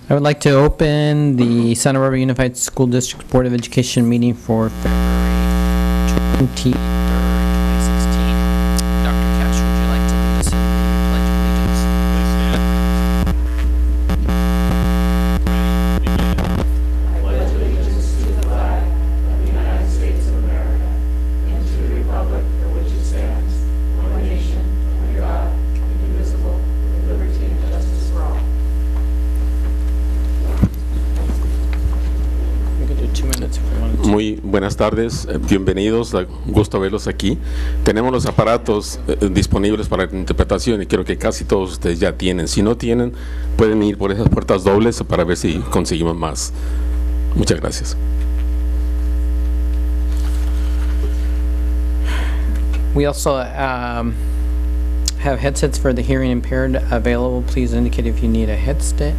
I would like to open the Santa Barbara Unified School District Board of Education meeting for February 23rd, 2016. Dr. Cash, would you like to lead us in the Pledge of Allegiance? Please stand. I pledge allegiance to the flag of the United States of America and to the republic for which it stands, one nation, under God, indivisible, with liberty and justice for all. We could do 2 minutes if we wanted to. Muy buenas tardes, bienvenidos, gusto verlos aquí. Tenemos los aparatos disponibles para la interpretación y creo que casi todos ustedes ya tienen. Si no tienen, pueden ir por esas puertas dobles para ver si conseguimos más. Muchas gracias. We also have headsets for the hearing impaired available. Please indicate if you need a headset.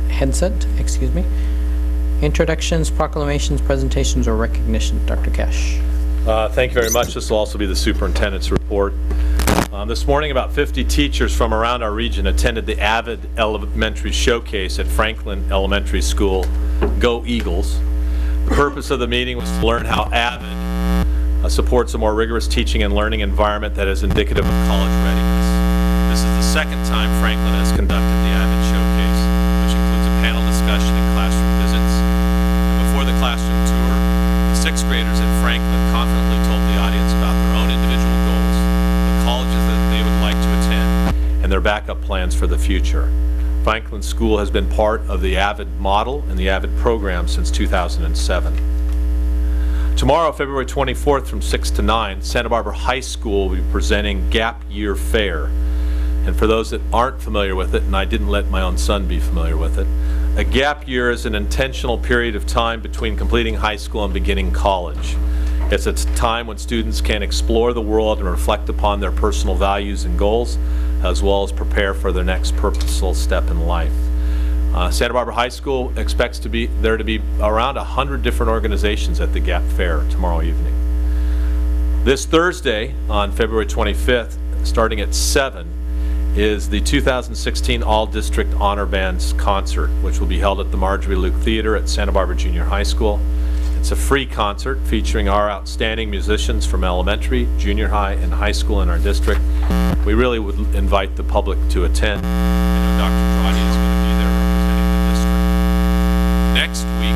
Excuse me. Introductions, proclamations, presentations, or recognitions. Dr. Cash. Thank you very much. This will also be the superintendent's report. This morning, about 50 teachers from around our region attended the Avid Elementary Showcase at Franklin Elementary School. Go Eagles. The purpose of the meeting was to learn how Avid supports a more rigorous teaching and learning environment that is indicative of college readiness. This is the second time Franklin has conducted the Avid Showcase, which includes a panel discussion and classroom visits. Before the classroom tour, the sixth graders at Franklin confidently told the audience about their own individual goals, the colleges that they would like to attend, and their backup plans for the future. Franklin School has been part of the Avid model and the Avid program since 2007. Tomorrow, February 24th from 6 to 9, Santa Barbara High School will be presenting Gap Year Fair. And for those that aren't familiar with it, and I didn't let my own son be familiar with it, a gap year is an intentional period of time between completing high school and beginning college. It's a time when students can explore the world and reflect upon their personal values and goals, as well as prepare for their next purposeful step in life. Santa Barbara High School expects there to be around 100 different organizations at the Gap Fair tomorrow evening. This Thursday, on February 25th, starting at 7, is the 2016 All-District Honor Bands Concert, which will be held at the Marjorie Luke Theater at Santa Barbara Junior High School. It's a free concert featuring our outstanding musicians from elementary, junior high, and high school in our district. We really would invite the public to attend. I know Dr. Crotty is going to be there representing the district. Next week,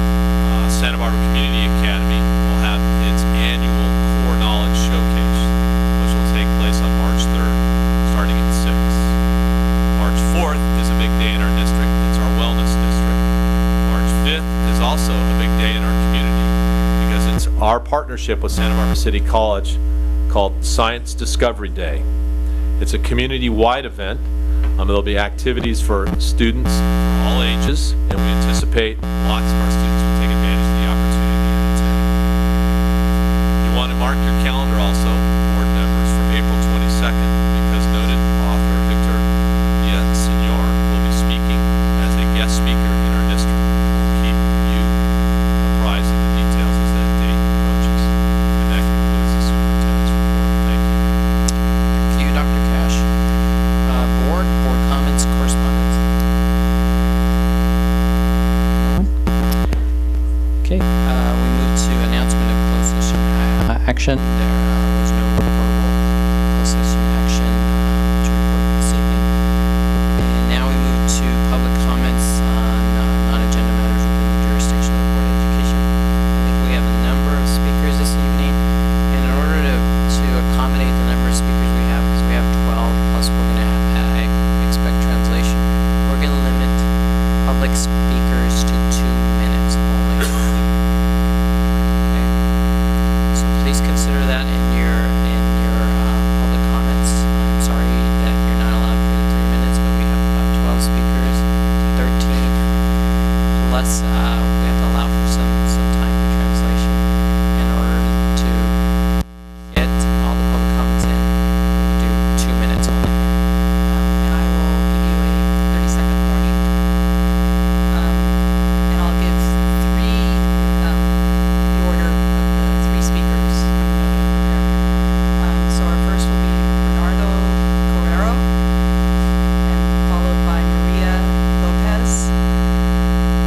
Santa Barbara Community Academy will have its annual Core Knowledge Showcase, which will take place on March 3rd, starting at 6. March 4th is a big day in our district. It's our wellness district. March 5th is also a big day in our community because it's our partnership with Santa Barbara City College called Science Discovery Day. It's a community-wide event. There'll be activities for students of all ages, and we anticipate lots of our students will take advantage of the opportunity to attend. You want to mark your calendar also, board members, for April 22nd, because noted author Victor Villaseñor will be speaking as a guest speaker in our district. We'll keep you apprised of the details as that date approaches. And that concludes the superintendent's report. Thank you. Thank you, Dr. Cash. Board comments, correspondence. Okay, we move to announcement of closed session action. There was no reportable closed session action to report this evening. And now we move to public comments on non-agenda matters within the jurisdiction of the Board of Education. I think we have a number of speakers this evening, and in order to accommodate the number of speakers we have, because we have 12, plus we're going to expect translation, we're going to limit public speakers to 2 minutes only. Okay. So please consider that in your public comments. I'm sorry that you're not allowed for the 3 minutes, but we have about 12 speakers, 13, plus we have to allow for some time for translation in order to get all the public comments in. We do 2 minutes only. And I will give you a 30-second warning. And I'll give the order of the 3 speakers. So our first will be Bernardo Correro, and followed by Maria Lopez,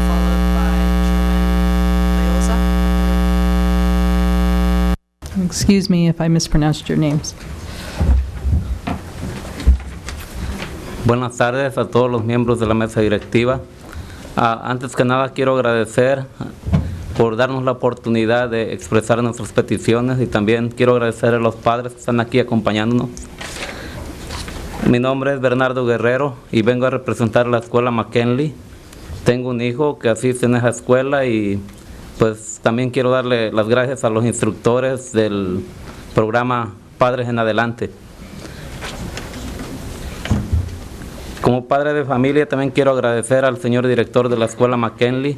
followed Excuse me if I mispronounced your names. Buenas tardes a todos los miembros de la mesa directiva. Antes que nada quiero agradecer por darnos la oportunidad de expresar nuestras peticiones y también quiero agradecer a los padres que están aquí acompañándonos. Mi nombre es Bernardo Guerrero y vengo a representar la escuela McKinley. Tengo un hijo que asiste en esa escuela y pues también quiero darle las gracias a los instructores del programa Padres en Adelante. Como padre de familia también quiero agradecer al señor director de la escuela McKinley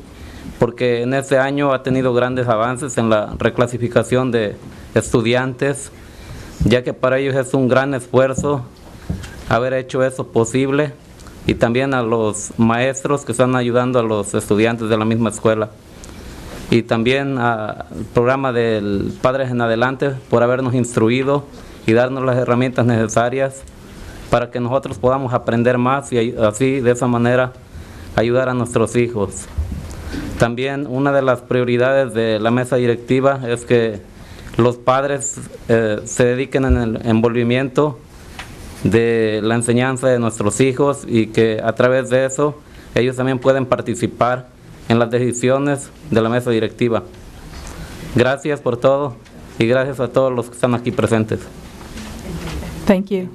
porque en este año ha tenido grandes avances en la reclasificación de estudiantes, ya que para ellos es un gran esfuerzo haber hecho eso posible, y también a los maestros que están ayudando a los estudiantes de la misma escuela, y también al programa del Padres en Adelante por habernos instruido y darnos las herramientas necesarias para que nosotros podamos aprender más y así de esa manera ayudar a nuestros hijos. También una de las prioridades de la mesa directiva es que los padres se dediquen en el envolvimiento de la enseñanza de nuestros hijos y que a través de eso ellos también pueden participar en las decisiones de la mesa directiva. Gracias por todo y gracias a todos los que están aquí presentes. Thank you.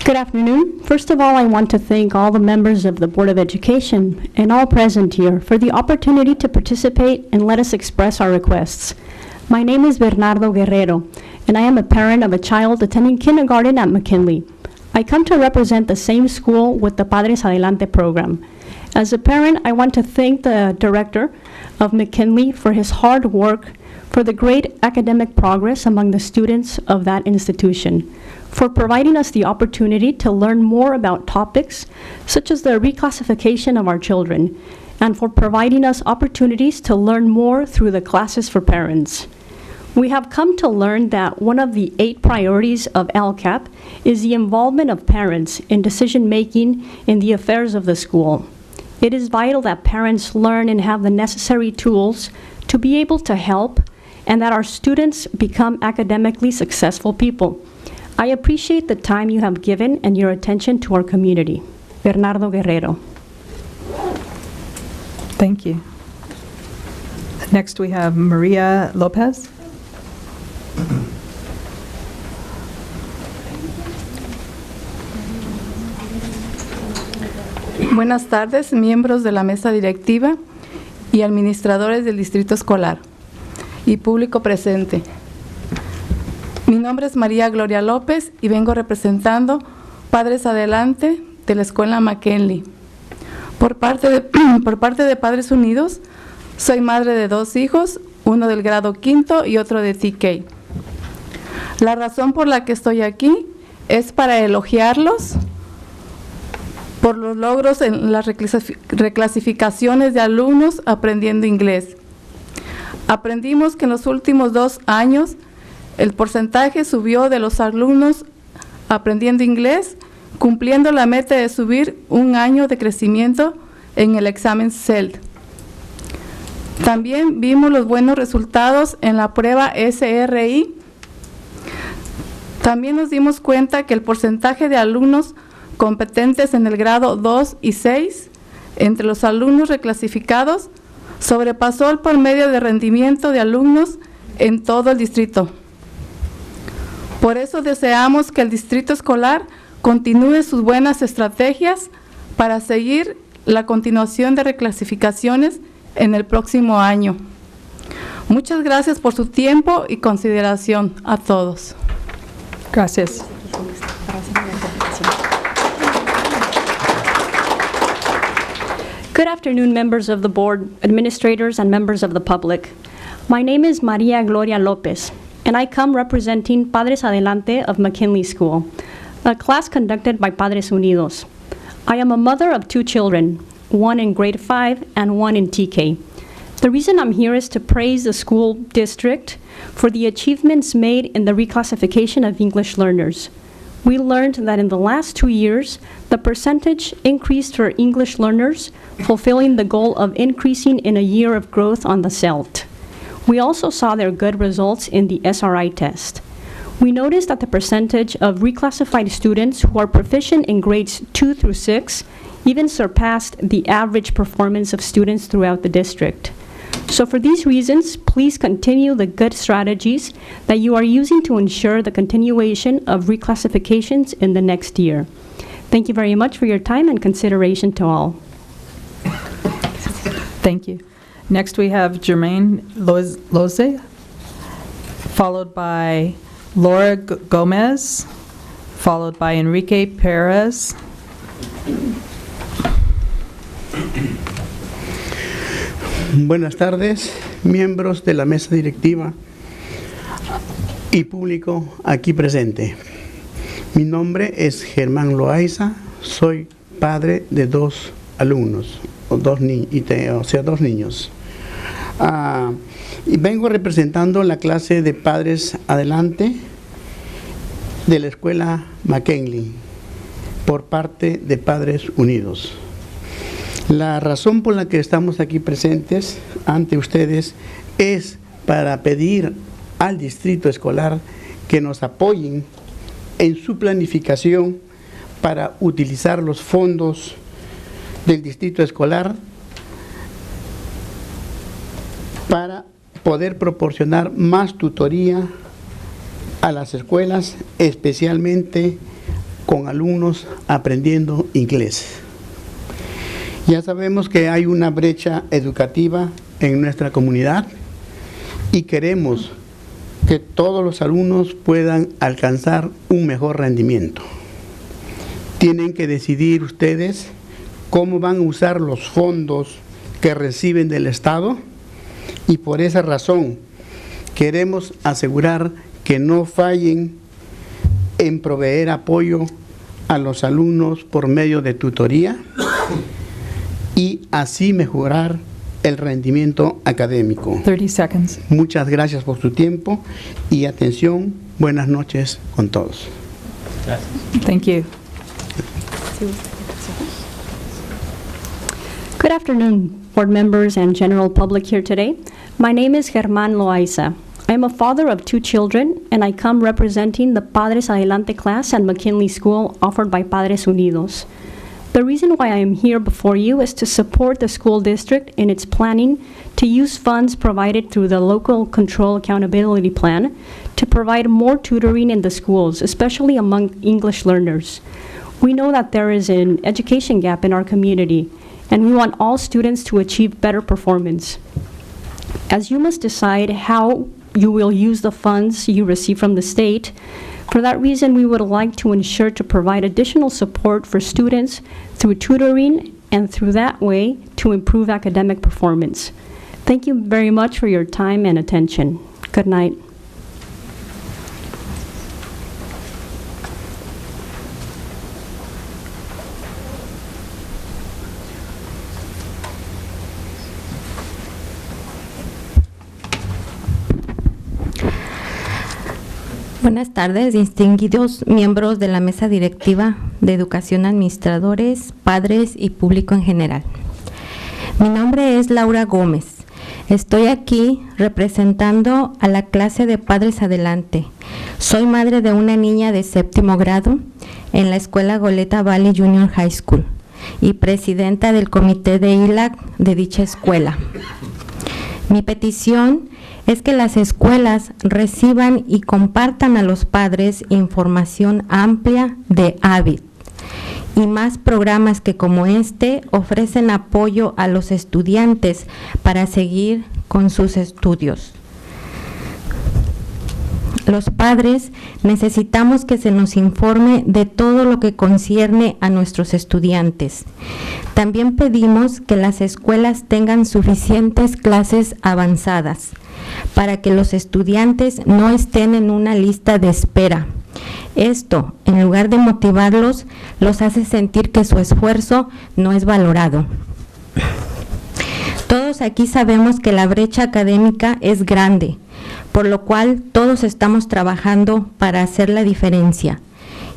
Good afternoon. First of all, I want to thank all the members of the Board of Education and all present here for the opportunity to participate and let us express our requests. My name is Bernardo Guerrero, and I am a parent of a child attending kindergarten at McKinley. I come to represent the same school with the Padres Adelante program. As a parent, I want to thank the director of McKinley for his hard work, for the great academic progress among the students of that institution, for providing us the opportunity to learn more about topics such as the reclassification of our children, and for providing us opportunities to learn more through the classes for parents. We have come to learn that one of the 8 priorities of LCAP is the involvement of parents in decision-making in the affairs of the school. It is vital that parents learn and have the necessary tools to be able to help, and that our students become academically successful people. I appreciate the time you have given and your attention to our community. Bernardo Guerrero. Thank you. Next we have Maria Lopez. Buenas tardes, miembros de la mesa directiva y administradores del distrito escolar y público presente. Mi nombre es María Gloria López y vengo representando Padres Adelante de la escuela McKinley. Por parte de Padres Unidos, soy madre de 2 hijos, uno del grado 5º y otro de TK. La razón por la que estoy aquí es para elogiarlos por los logros en las reclasificaciones de alumnos aprendiendo inglés. Aprendimos que en los últimos 2 años el porcentaje subió de los alumnos aprendiendo inglés, cumpliendo la meta de subir 1 año de crecimiento en el examen CELT. También vimos los buenos resultados en la prueba SRI. También nos dimos cuenta que el porcentaje de alumnos competentes en el grado 2 y 6 entre los alumnos reclasificados sobrepasó el promedio de rendimiento de alumnos en todo el distrito. Por eso deseamos que el distrito escolar continúe sus buenas estrategias para seguir la continuación de reclasificaciones en el próximo año. Muchas gracias por su tiempo y consideración a todos. Gracias. Good afternoon, members of the board, administrators, and members of the public. My name is Maria Gloria Lopez, and I come representing Padres Adelante of McKinley School, a class conducted by Padres Unidos. I am a mother of 2 children, one in grade 5 and one in TK. The reason I'm here is to praise the school district for the achievements made in the reclassification of English learners. We learned that in the last 2 years, the percentage increased for English learners, fulfilling the goal of increasing in a year of growth on the CELT. We also saw their good results in the SRI test. We noticed that the percentage of reclassified students who are proficient in grades 2 through 6 even surpassed the average performance of students throughout the district. So for these reasons, please continue the good strategies that you are using to ensure the continuation of reclassifications in the next year. Thank you very much for your time and consideration to all. Thank you. Next, we have Jermaine Loze, followed by Laura Gomez, followed by Enrique Perez. Buenas tardes, miembros de la mesa directiva y público aquí presente. Mi nombre es Germán Loaiza, soy padre de 2 alumnos, dos niños. Y vengo representando la clase de Padres Adelante de la escuela McKinley por parte de Padres Unidos. La razón por la que estamos aquí presentes ante ustedes es para pedir al distrito escolar que nos apoyen en su planificación para utilizar los fondos del distrito escolar para poder proporcionar más tutoría a las escuelas, especialmente con alumnos aprendiendo inglés. Ya sabemos que hay una brecha educativa en nuestra comunidad y queremos que todos los alumnos puedan alcanzar un mejor rendimiento. Tienen que decidir ustedes cómo van a usar los fondos que reciben del Estado y por esa razón queremos asegurar que no fallen en proveer apoyo a los alumnos por medio de tutoría y así mejorar el rendimiento académico. 30 seconds. Muchas gracias por su tiempo y atención. Buenas noches con todos. Gracias. Thank you. Good afternoon, board members and general public here today. My name is Germán Loaiza. I am a father of 2 children, and I come representing the Padres Adelante class at McKinley School offered by Padres Unidos. The reason why I am here before you is to support the school district in its planning to use funds provided through the Local Control Accountability Plan to provide more tutoring in the schools, especially among English learners. We know that there is an education gap in our community, and we want all students to achieve better performance. As you must decide how you will use the funds you receive from the state, for that reason, we would like to ensure to provide additional support for students through tutoring and through that way to improve academic performance. Thank you very much for your time and attention. Good night. Buenas tardes, distinguidos miembros de la mesa directiva de educación, administradores, padres y público en general. Mi nombre es Laura Gómez. Estoy aquí representando a la clase de Padres Adelante. Soy madre de una niña de 7º grado en la escuela Goleta Valley Junior High School y presidenta del comité de Hvac de dicha escuela. Mi petición es que las escuelas reciban y compartan a los padres información amplia de Hvac y más programas que como este ofrecen apoyo a los estudiantes para seguir con sus estudios. Los padres necesitamos que se nos informe de todo lo que concierne a nuestros estudiantes. También pedimos que las escuelas tengan suficientes clases avanzadas para que los estudiantes no estén en una lista de espera. Esto, en lugar de motivarlos, los hace sentir que su esfuerzo no es valorado. Todos aquí sabemos que la brecha académica es grande, por lo cual todos estamos trabajando para hacer la diferencia.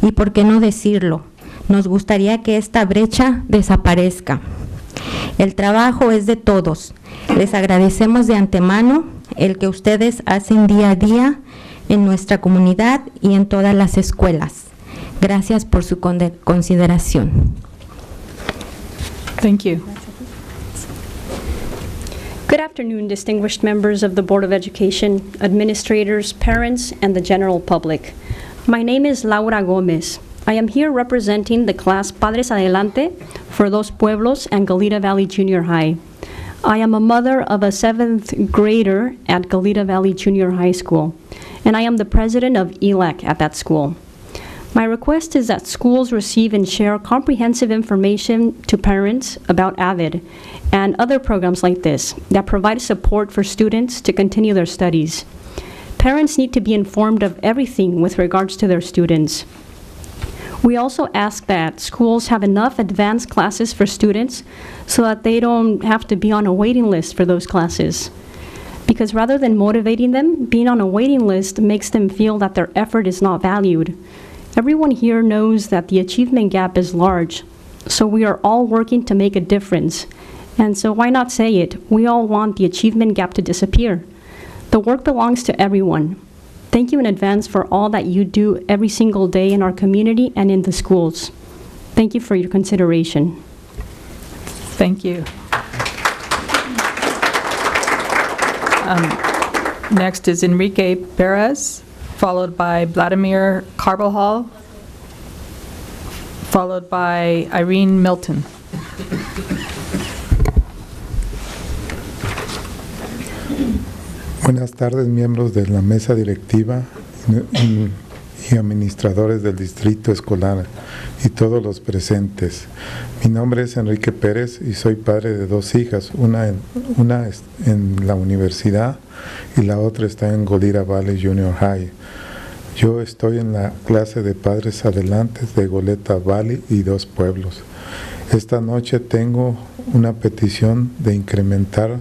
Y por qué no decirlo, nos gustaría que esta brecha desaparezca. El trabajo es de todos. Les agradecemos de antemano el que ustedes hacen día a día en nuestra comunidad y en todas las escuelas. Gracias por su consideración. Thank you. Good afternoon, distinguished members of the Board of Education, administrators, parents, and the general public. My name is Laura Gomez. I am here representing the class Padres Adelante for Dos Pueblos and Goleta Valley Junior High. I am a mother of a 7th grader at Goleta Valley Junior High School, and I am the president of Hvac at that school. My request is that schools receive and share comprehensive information to parents about AVID and other programs like this that provide support for students to continue their studies. Parents need to be informed of everything with regards to their students. We also ask that schools have enough advanced classes for students so that they don't have to be on a waiting list for those classes. Because rather than motivating them, being on a waiting list makes them feel that their effort is not valued. Everyone here knows that the achievement gap is large, so we are all working to make a difference. And so why not say it? We all want the achievement gap to disappear. The work belongs to everyone. Thank you in advance for all that you do every single day in our community and in the schools. Thank you for your consideration. Thank you. Next is Enrique Perez, followed by Vladimir Carbajal, followed by Irene Milton. Buenas tardes, miembros de la mesa directiva y administradores del distrito escolar y todos los presentes. Mi nombre es Enrique Pérez y soy padre de 2 hijas, una en la universidad y la otra está en Goleta Valley Junior High. Yo estoy en la clase de padres adelantes de Goleta Valley y Dos Pueblos. Esta noche tengo una petición de incrementar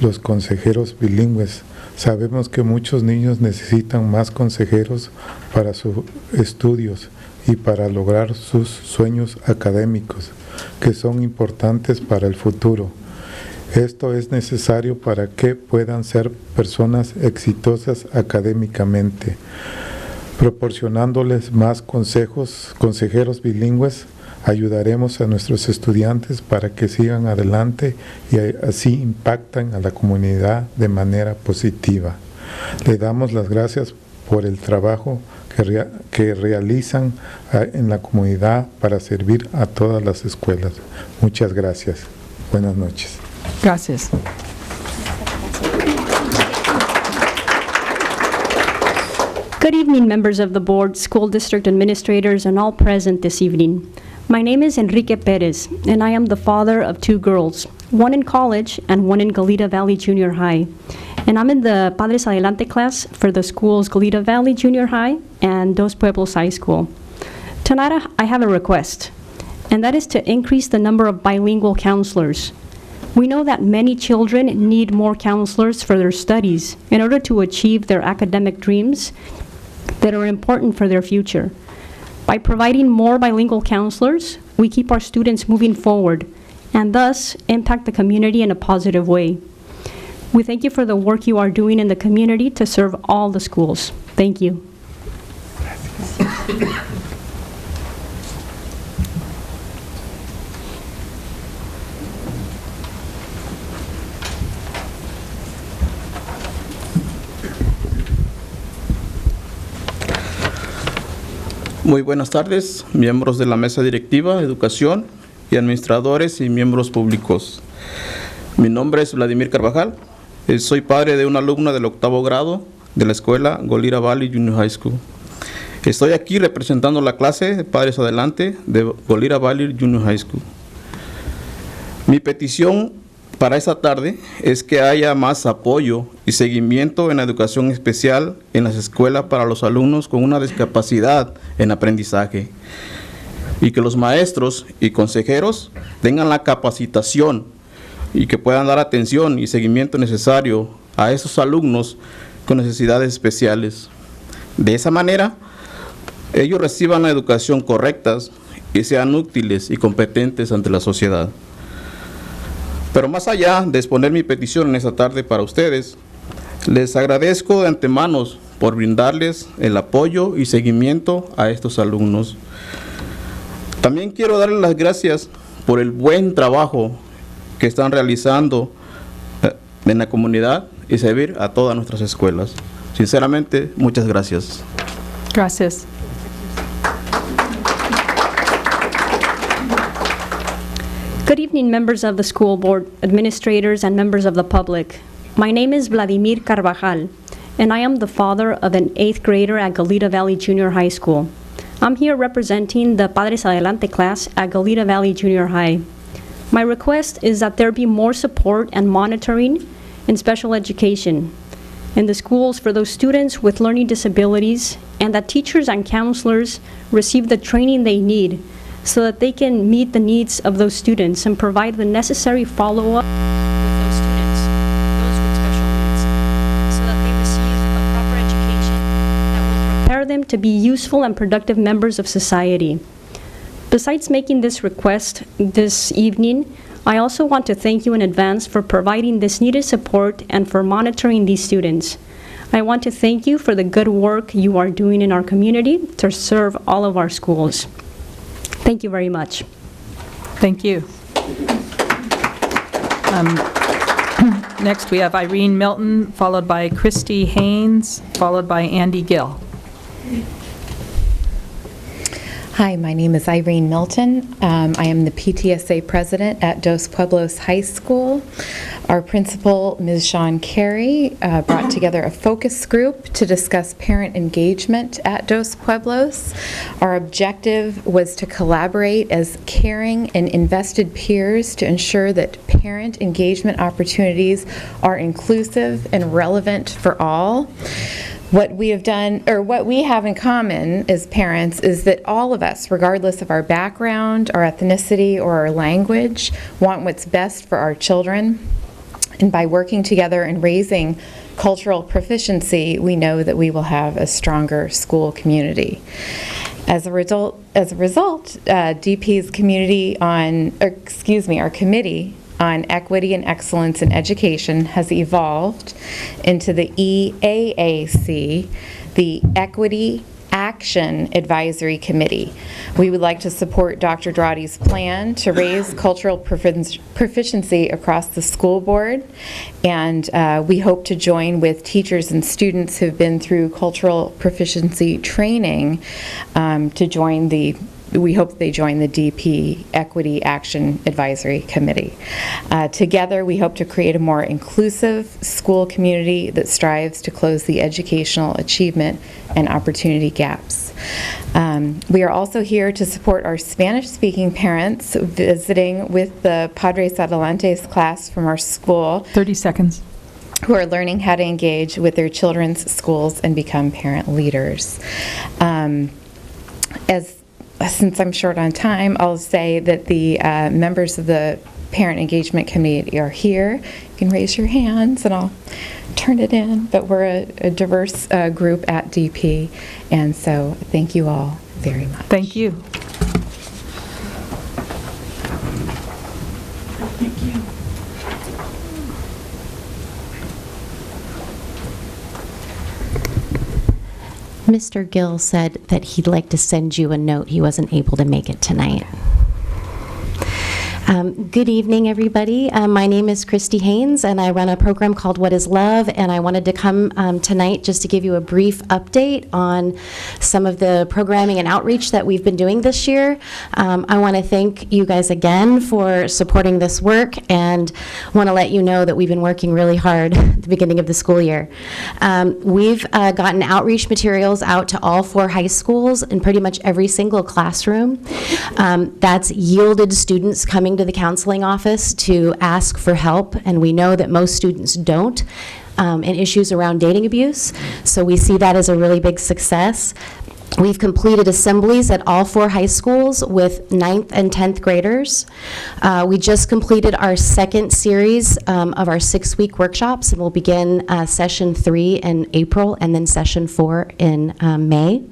los consejeros bilingües. Sabemos que muchos niños necesitan más consejeros para sus estudios y para lograr sus sueños académicos, que son importantes para el futuro. Esto es necesario para que puedan ser personas exitosas académicamente. Proporcionándoles más consejeros bilingües, ayudaremos a nuestros estudiantes para que sigan adelante y así impactan a la comunidad de manera positiva. Le damos las gracias por el trabajo que realizan en la comunidad para servir a todas las escuelas. Muchas gracias. Buenas noches. Gracias. Good evening, members of the board, school district administrators, and all present this evening. My name is Enrique Perez, and I am the father of 2 girls, one in college and one in Goleta Valley Junior High. And I'm in the Padres Adelante class for the schools Goleta Valley Junior High and Dos Pueblos High School. Tonight I have a request, and that is to increase the number of bilingual counselors. We know that many children need more counselors for their studies in order to achieve their academic dreams that are important for their future. By providing more bilingual counselors, we keep our students moving forward and thus impact the community in a positive way. We thank you for the work you are doing in the community to serve all the schools. Thank you. Muy buenas tardes, miembros de la mesa directiva, educación y administradores y miembros públicos. Mi nombre es Vladimir Carvajal. Soy padre de una alumna del 8º grado de la escuela Goleta Valley Junior High School. Estoy aquí representando la clase de Padres Adelante de Goleta Valley Junior High School. Mi petición para esta tarde es que haya más apoyo y seguimiento en la educación especial en las escuelas para los alumnos con una discapacidad en aprendizaje y que los maestros y consejeros tengan la capacitación y que puedan dar atención y seguimiento necesario a esos alumnos con necesidades especiales. De esa manera ellos reciban la educación correcta y sean útiles y competentes ante la sociedad. Pero más allá de exponer mi petición en esta tarde para ustedes, les agradezco de antemano por brindarles el apoyo y seguimiento a estos alumnos. También quiero darles las gracias por el buen trabajo que están realizando en la comunidad y servir a todas nuestras escuelas. Sinceramente, muchas gracias. Gracias. Good evening, members of the school board, administrators, and members of the public. My name is Vladimir Carvajal, and I am the father of an 8th grader at Goleta Valley Junior High School. I'm here representing the Padres Adelante class at Goleta Valley Junior High. My request is that there be more support and monitoring in special education in the schools for those students with learning disabilities, and that teachers and counselors receive the training they need so that they can meet the needs of those students and provide the necessary follow-up with those students, those with special needs, so that they receive a proper education that will prepare them to be useful and productive members of society. Besides making this request this evening, I also want to thank you in advance for providing this needed support and for monitoring these students. I want to thank you for the good work you are doing in our community to serve all of our schools. Thank you very much. Thank you. Next, we have Irene Milton, followed by Christy Haynes, followed by Andy Gill. Hi, my name is Irene Milton. I am the PTSA president at Dos Pueblos High School. Our principal, Ms. Sean Carey, brought together a focus group to discuss parent engagement at Dos Pueblos. Our objective was to collaborate as caring and invested peers to ensure that parent engagement opportunities are inclusive and relevant for all. What we have done, or what we have in common as parents, is that all of us, regardless of our background, our ethnicity, or our language, want what's best for our children. And by working together and raising cultural proficiency, we know that we will have a stronger school community. As a result, DP's our committee on Equity and Excellence in Education has evolved into the EAAC, the Equity Action Advisory Committee. We would like to support Dr. Drotti's plan to raise cultural proficiency across the school board, and we hope to join with teachers and students who've been through cultural proficiency training we hope they join the DP Equity Action Advisory Committee. Together, we hope to create a more inclusive school community that strives to close the educational achievement and opportunity gaps. We are also here to support our Spanish-speaking parents visiting with the Padres Adelantes class from our school. 30 seconds. Who are learning how to engage with their children's schools and become parent leaders. Since I'm short on time, I'll say that the members of the Parent Engagement Committee are here. You can raise your hands and I'll turn it in, but we're a diverse group at DP, and so thank you all very much. Thank you. Thank you. Mr. Gill said that he'd like to send you a note. He wasn't able to make it tonight. Good evening, everybody. My name is Christy Haynes, and I run a program called What is Love, and I wanted to come tonight just to give you a brief update on some of the programming and outreach that we've been doing this year. I want to thank you guys again for supporting this work, and want to let you know that we've been working really hard at the beginning of the school year. We've gotten outreach materials out to all 4 high schools in pretty much every single classroom. That's yielded students coming to the counseling office to ask for help, and we know that most students don't, and issues around dating abuse, so we see that as a really big success. We've completed assemblies at all 4 high schools with 9th and 10th graders. We just completed our second series of our 6-week workshops, and we'll begin session 3 in April and then session 4 in May.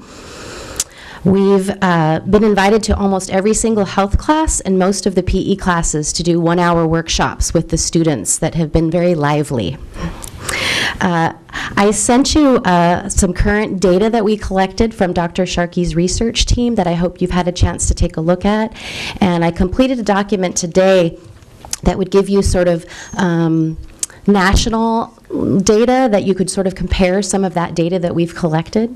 We've been invited to almost every single health class and most of the PE classes to do 1-hour workshops with the students that have been very lively. I sent you some current data that we collected from Dr. Sharkey's research team that I hope you've had a chance to take a look at. And I completed a document today that would give you sort of national data that you could sort of compare some of that data that we've collected.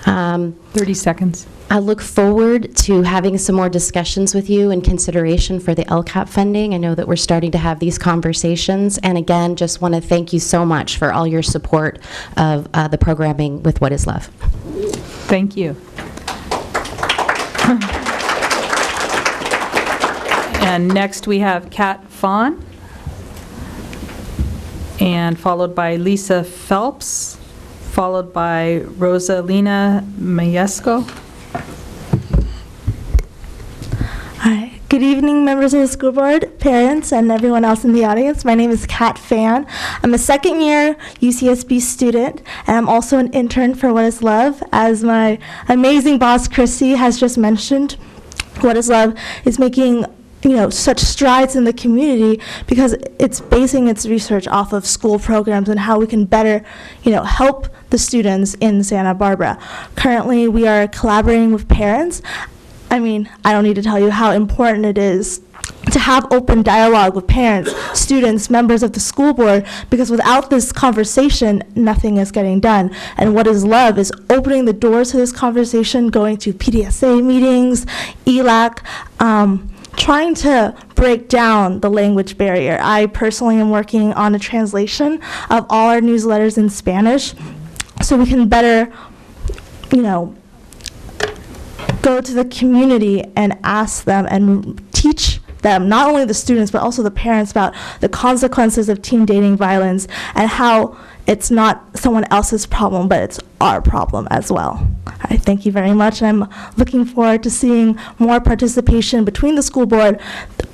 30 seconds. I look forward to having some more discussions with you in consideration for the LCAP funding. I know that we're starting to have these conversations. And again, just want to thank you so much for all your support of the programming with What is Love. Thank you. And next we have Kat Fawn, and followed by Lisa Phelps, followed by Rosalina Mayesko. Hi. Good evening, members of the school board, parents, and everyone else in the audience. My name is Kat Fan. I'm a second-year UCSB student, and I'm also an intern for What is Love. As my amazing boss, Christy, has just mentioned, What is Love is making such strides in the community because it's basing its research off of school programs and how we can better, help the students in Santa Barbara. Currently, we are collaborating with parents. I don't need to tell you how important it is to have open dialogue with parents, students, members of the school board, because without this conversation, nothing is getting done. And What is Love is opening the doors to this conversation, going to PDSA meetings, ELAC, trying to break down the language barrier. I personally am working on a translation of all our newsletters in Spanish so we can better, go to the community and ask them and teach them, not only the students, but also the parents, about the consequences of teen dating violence and how it's not someone else's problem, but it's our problem as well. I thank you very much, and I'm looking forward to seeing more participation between the school board,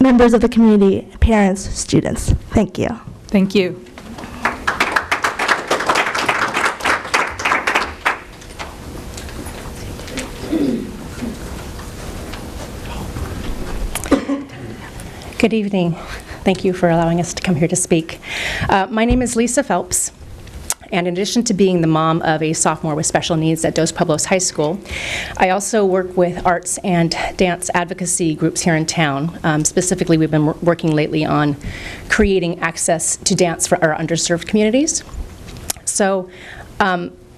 members of the community, parents, students. Thank you. Thank you. Good evening. Thank you for allowing us to come here to speak. My name is Lisa Phelps, and in addition to being the mom of a sophomore with special needs at Dos Pueblos High School, I also work with arts and dance advocacy groups here in town. Specifically, we've been working lately on creating access to dance for our underserved communities. So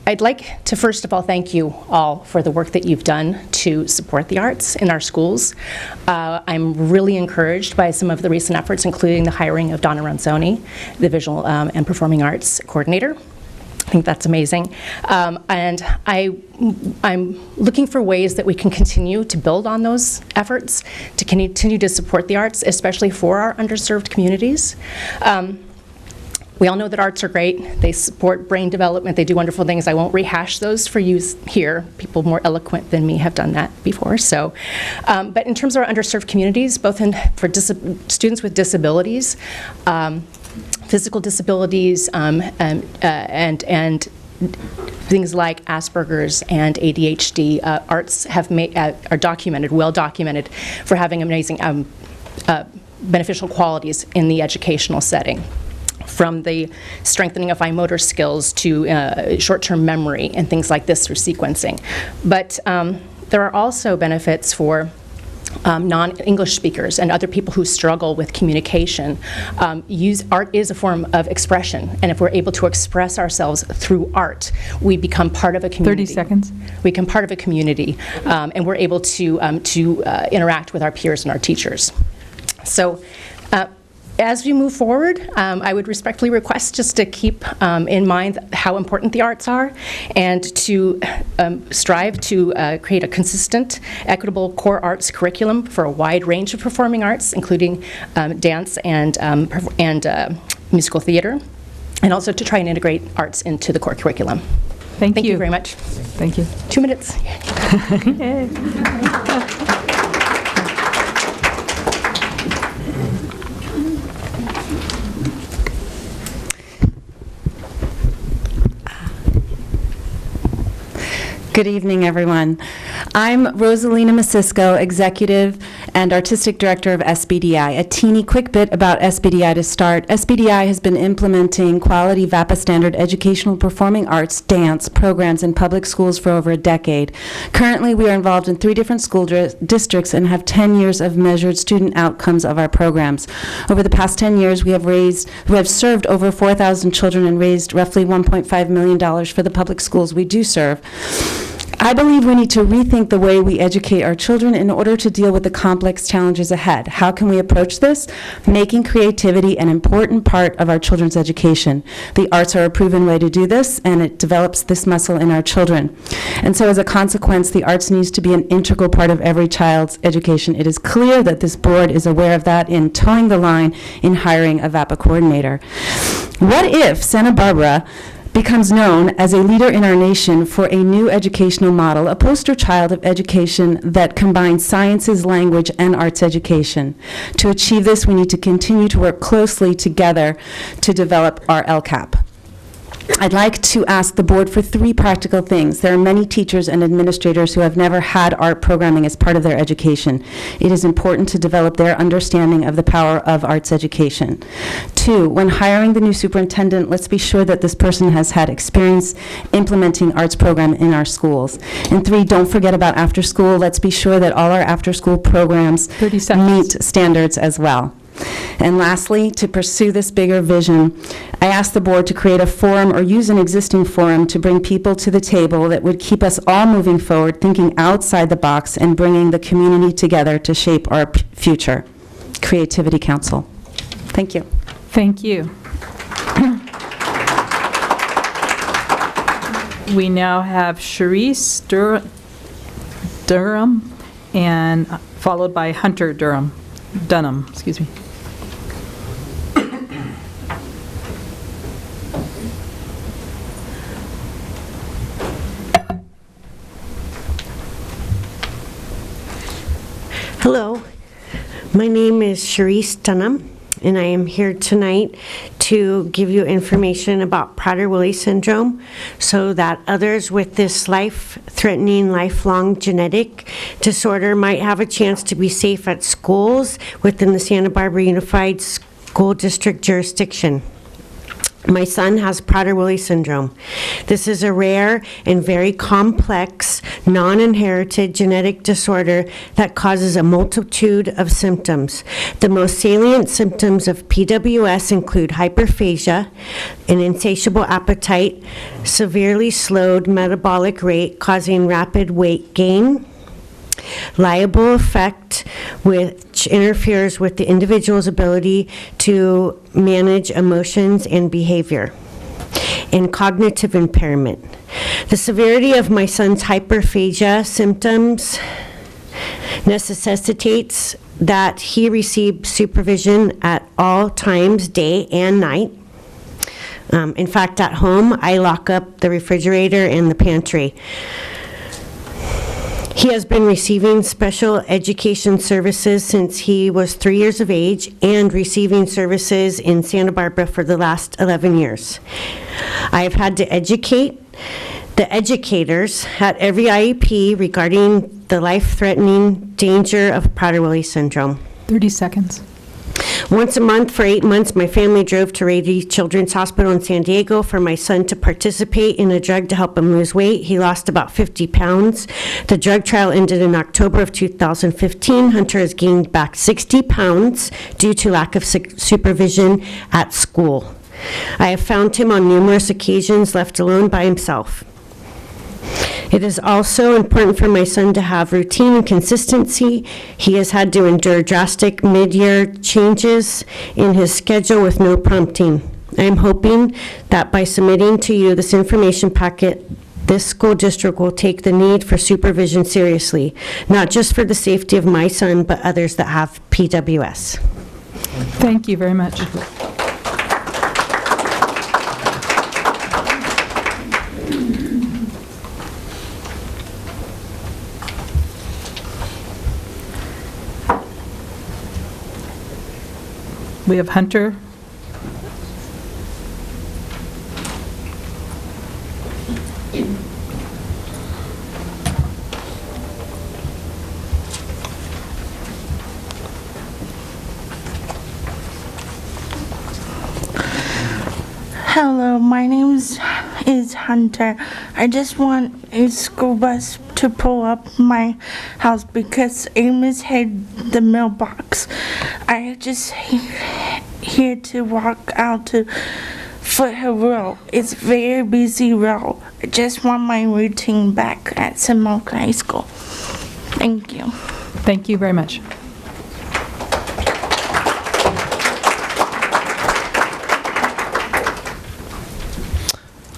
I'd like to first of all thank you all for the work that you've done to support the arts in our schools. I'm really encouraged by some of the recent efforts, including the hiring of Donna Ronzoni, the Visual and Performing Arts Coordinator. I think that's amazing. And I'm looking for ways that we can continue to build on those efforts, to continue to support the arts, especially for our underserved communities. We all know that arts are great. They support brain development. They do wonderful things. I won't rehash those for you here. People more eloquent than me have done that before. So, but in terms of our underserved communities, both for students with disabilities, physical disabilities, and things like Asperger's and ADHD, arts have are documented, well documented, for having amazing beneficial qualities in the educational setting, from the strengthening of fine motor skills to short-term memory and things like this through sequencing. But there are also benefits for non-English speakers and other people who struggle with communication. Art is a form of expression, and if we're able to express ourselves through art, we become part of a community. 30 seconds. We become part of a community, and we're able to interact with our peers and our teachers. So, as we move forward, I would respectfully request just to keep in mind how important the arts are, and to strive to create a consistent, equitable core arts curriculum for a wide range of performing arts, including dance and musical theater, and also to try and integrate arts into the core curriculum. Thank you. Thank you very much. Thank you. 2 minutes. Good evening, everyone. I'm Rosalina Masisco, Executive and Artistic Director of SBDI. A teeny quick bit about SBDI to start. SBDI has been implementing quality VAPA standard educational performing arts dance programs in public schools for over a decade. Currently, we are involved in 3 different school districts and have 10 years of measured student outcomes of our programs. Over the past 10 years, we have served over 4,000 children and raised roughly $1.5 million for the public schools we do serve. I believe we need to rethink the way we educate our children in order to deal with the complex challenges ahead. How can we approach this? Making creativity an important part of our children's education. The arts are a proven way to do this, and it develops this muscle in our children. And so as a consequence, the arts needs to be an integral part of every child's education. It is clear that this board is aware of that in towing the line in hiring a VAPA coordinator. What if Santa Barbara becomes known as a leader in our nation for a new educational model, a poster child of education that combines sciences, language, and arts education? To achieve this, we need to continue to work closely together to develop our LCAP. I'd like to ask the board for 3 practical things. There are many teachers and administrators who have never had art programming as part of their education. It is important to develop their understanding of the power of arts education. 2, when hiring the new superintendent, let's be sure that this person has had experience implementing arts program in our schools. And 3, don't forget about after school. Let's be sure that all our after school programs meet standards as well. And lastly, to pursue this bigger vision, I asked the board to create a forum or use an existing forum to bring people to the table that would keep us all moving forward, thinking outside the box, and bringing the community together to shape our future. Creativity Council. Thank you. Thank you. We now have Sharice Durham, and followed by Hunter Dunham, excuse me. Hello, my name is Sharice Dunham, and I am here tonight to give you information about Prader-Willi Syndrome so that others with this life-threatening, lifelong genetic disorder might have a chance to be safe at schools within the Santa Barbara Unified School District jurisdiction. My son has Prader-Willi Syndrome. This is a rare and very complex, non-inherited genetic disorder that causes a multitude of symptoms. The most salient symptoms of PWS include hyperphagia, an insatiable appetite, severely slowed metabolic rate causing rapid weight gain, liable effect which interferes with the individual's ability to manage emotions and behavior, and cognitive impairment. The severity of my son's hyperphagia symptoms necessitates that he receive supervision at all times, day and night. In fact, at home, I lock up the refrigerator and the pantry. He has been receiving special education services since he was 3 years of age and receiving services in Santa Barbara for the last 11 years. I have had to educate the educators at every IEP regarding the life-threatening danger of Prader-Willi Syndrome. 30 seconds. Once a month for 8 months, my family drove to Rady Children's Hospital in San Diego for my son to participate in a drug to help him lose weight. He lost about 50 pounds. The drug trial ended in October of 2015. Hunter has gained back 60 pounds due to lack of supervision at school. I have found him on numerous occasions left alone by himself. It is also important for my son to have routine and consistency. He has had to endure drastic mid-year changes in his schedule with no prompting. I am hoping that by submitting to you this information packet, this school district will take the need for supervision seriously, not just for the safety of my son, but others that have PWS. Thank you very much. We have Hunter. Hello, my name is Hunter. I just want a school bus to pull up my house because Amos hid the mailbox. I just here to walk out to Foothill Road. It's very busy road. I just want my routine back at Semoka High School. Thank you. Thank you very much.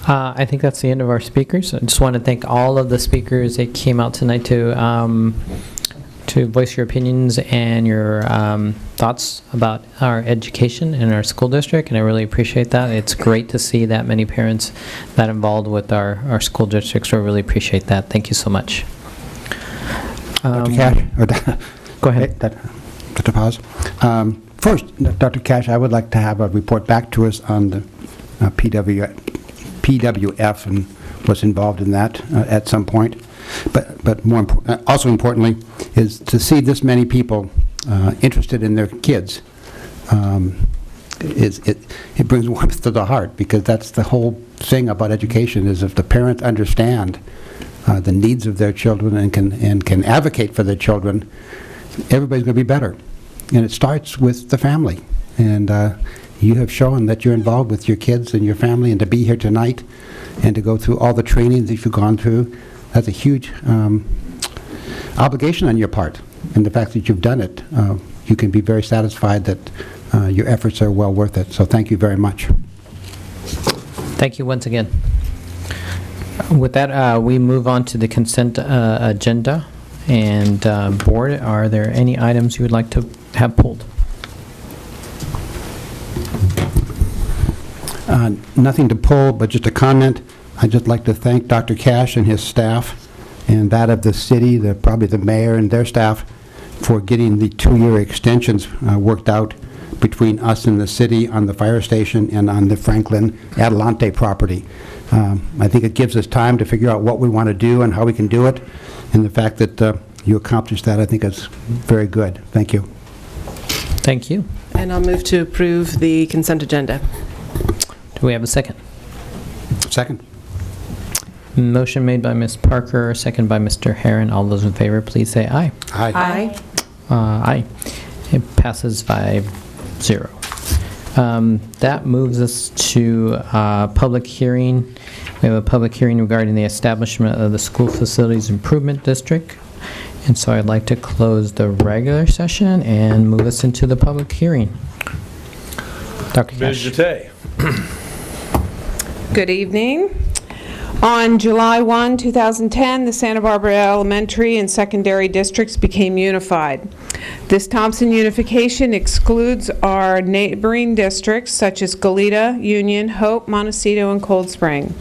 I think that's the end of our speakers. I just want to thank all of the speakers that came out tonight to voice your opinions and your thoughts about our education and our school district, and I really appreciate that. It's great to see that many parents that involved with our school districts, so I really appreciate that. Thank you so much. Dr. Cash, go ahead. Dr. Paz. First, Dr. Cash, I would like to have a report back to us on the PWF and what's involved in that at some point. But more also importantly is to see this many people interested in their kids. It brings warmth to the heart, because that's the whole thing about education, is if the parents understand the needs of their children and can advocate for their children, everybody's going to be better. And it starts with the family. And you have shown that you're involved with your kids and your family, and to be here tonight and to go through all the trainings that you've gone through, that's a huge obligation on your part. And the fact that you've done it, you can be very satisfied that your efforts are well worth it. So thank you very much. Thank you once again. With that, we move on to the consent agenda. And board, are there any items you would like to have pulled? Nothing to pull, but just a comment. I'd just like to thank Dr. Cash and his staff, and that of the city, probably the mayor and their staff, for getting the 2-year extensions worked out between us and the city on the fire station and on the Franklin Adelante property. I think it gives us time to figure out what we want to do and how we can do it, and the fact that you accomplished that, I think is very good. Thank you. Thank you. And I'll move to approve the consent agenda. Do we have a second? Second. Motion made by Ms. Parker, second by Mr. Herron. All those in favor, please say aye. Aye. Aye. Aye. It passes 5-0. That moves us to public hearing. We have a public hearing regarding the establishment of the School Facilities Improvement District. And so I'd like to close the regular session and move us into the public hearing. Dr. Cash. Good evening. On July 1, 2010, the Santa Barbara Elementary and Secondary Districts became unified. This Thompson unification excludes our neighboring districts such as Goleta, Union, Hope, Montecito, and Cold Spring.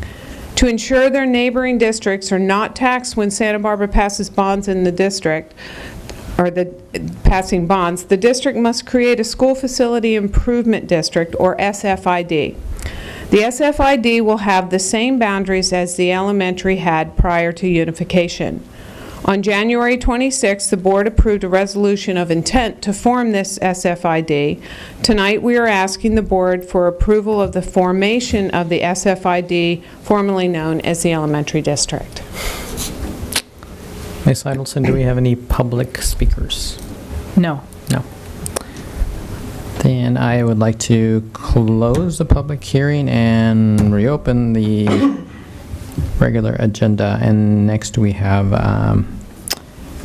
To ensure their neighboring districts are not taxed when Santa Barbara passes bonds in the district, or passing bonds, the district must create a School Facility Improvement District, or SFID. The SFID will have the same boundaries as the elementary had prior to unification. On January 26, the board approved a resolution of intent to form this SFID. Tonight we are asking the board for approval of the formation of the SFID, formerly known as the elementary district. Ms. Idelson, do we have any public speakers? No. No. Then I would like to close the public hearing and reopen the regular agenda. And next we have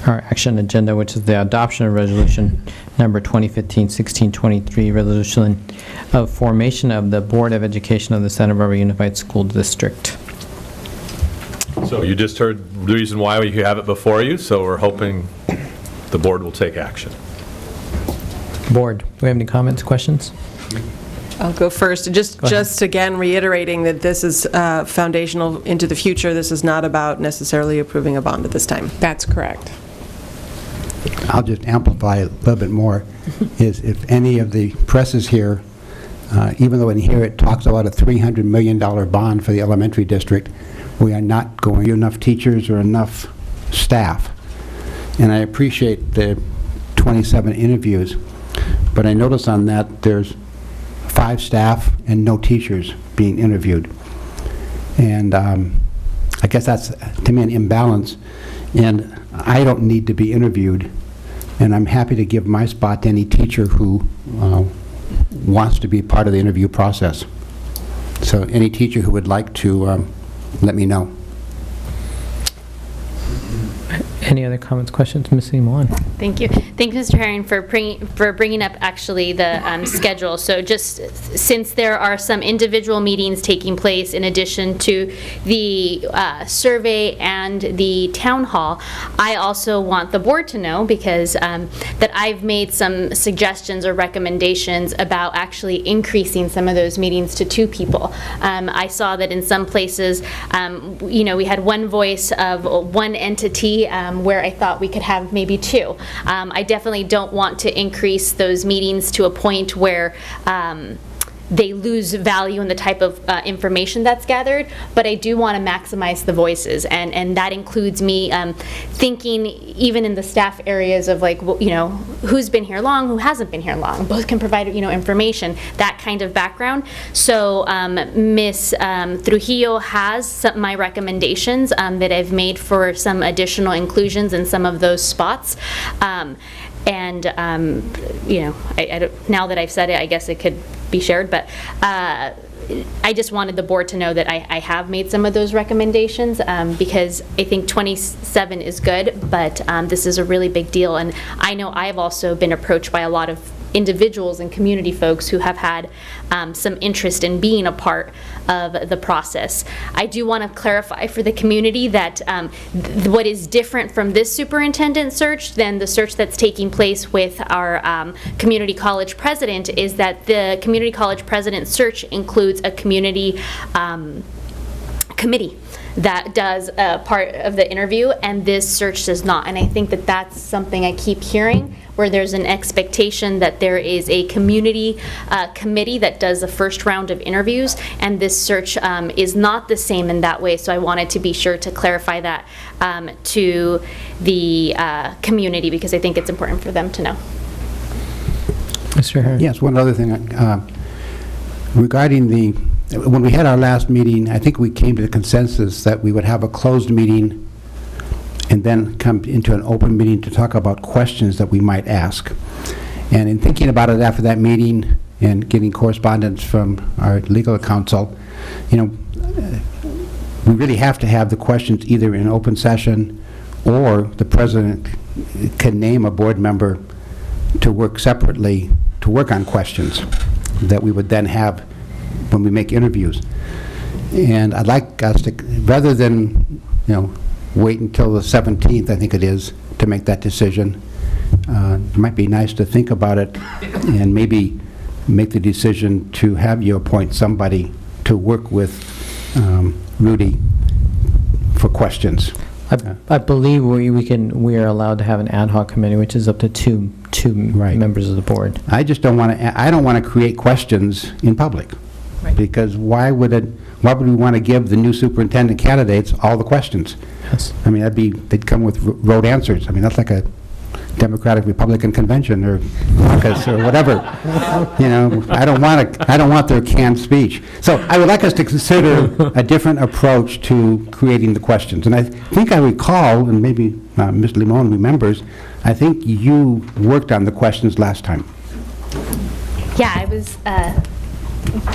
our action agenda, which is the adoption of resolution number 2015-1623, resolution of formation of the Board of Education of the Santa Barbara Unified School District. So you just heard the reason why we have it before you, so we're hoping the board will take action. Board, do we have any comments, questions? I'll go first. Just again reiterating that this is foundational into the future. This is not about necessarily approving a bond at this time. That's correct. I'll just amplify it a little bit more, is if any of the presses here, even though in here it talks about a $300 million bond for the elementary district, we are not going to get enough teachers or enough staff. And I appreciate the 27 interviews, but I notice on that there's 5 staff and no teachers being interviewed. And I guess that's, to me, an imbalance. And I don't need to be interviewed, and I'm happy to give my spot to any teacher who wants to be part of the interview process. So any teacher who would like to let me know. Any other comments, questions? Ms. Limon? Thank you. Thank you, Mr. Herring, for bringing up actually the schedule. So just since there are some individual meetings taking place in addition to the survey and the town hall, I also want the board to know, because that I've made some suggestions or recommendations about actually increasing some of those meetings to 2 people. I saw that in some places, you know, we had one voice of one entity where I thought we could have maybe 2. I definitely don't want to increase those meetings to a point where they lose value in the type of information that's gathered, but I do want to maximize the voices, and that includes me thinking even in the staff areas of, like, you know, who's been here long, who hasn't been here long. Both can provide, you know, information, that kind of background. So Ms. Trujillo has my recommendations that I've made for some additional inclusions in some of those spots. And you know, I don't, now that I've said it, I guess it could be shared, but I just wanted the board to know that I have made some of those recommendations, because I think 27 is good, but this is a really big deal, and I know I've also been approached by a lot of individuals and community folks who have had some interest in being a part of the process. I do want to clarify for the community that what is different from this superintendent search than the search that's taking place with our community college president is that the community college president search includes a community committee that does part of the interview, and this search does not. And I think that that's something I keep hearing, where there's an expectation that there is a community committee that does the first round of interviews, and this search is not the same in that way. So I wanted to be sure to clarify that to the community, because I think it's important for them to know. Mr. Herring? Yes, one other thing. Regarding when we had our last meeting, I think we came to the consensus that we would have a closed meeting and then come into an open meeting to talk about questions that we might ask. And in thinking about it after that meeting and getting correspondence from our legal counsel, you know, we really have to have the questions either in open session, or the president can name a board member to work separately to work on questions that we would then have when we make interviews. And I'd like us to, rather than, you know, wait until the 17th, I think it is, to make that decision, it might be nice to think about it and maybe make the decision to have you appoint somebody to work with Rudy for questions. I believe we are allowed to have an ad hoc committee, which is up to two members of the board. I just don't want to. I don't want to create questions in public, because why would we want to give the new superintendent candidates all the questions? Yes. I mean, they'd come with rote answers. I mean, that's like a Democratic Republican convention or caucus or whatever. You know, I don't want their canned speech. So I would like us to consider a different approach to creating the questions. And I think I recall, and maybe Ms. Limon remembers, I think you worked on the questions last time. Yeah, I was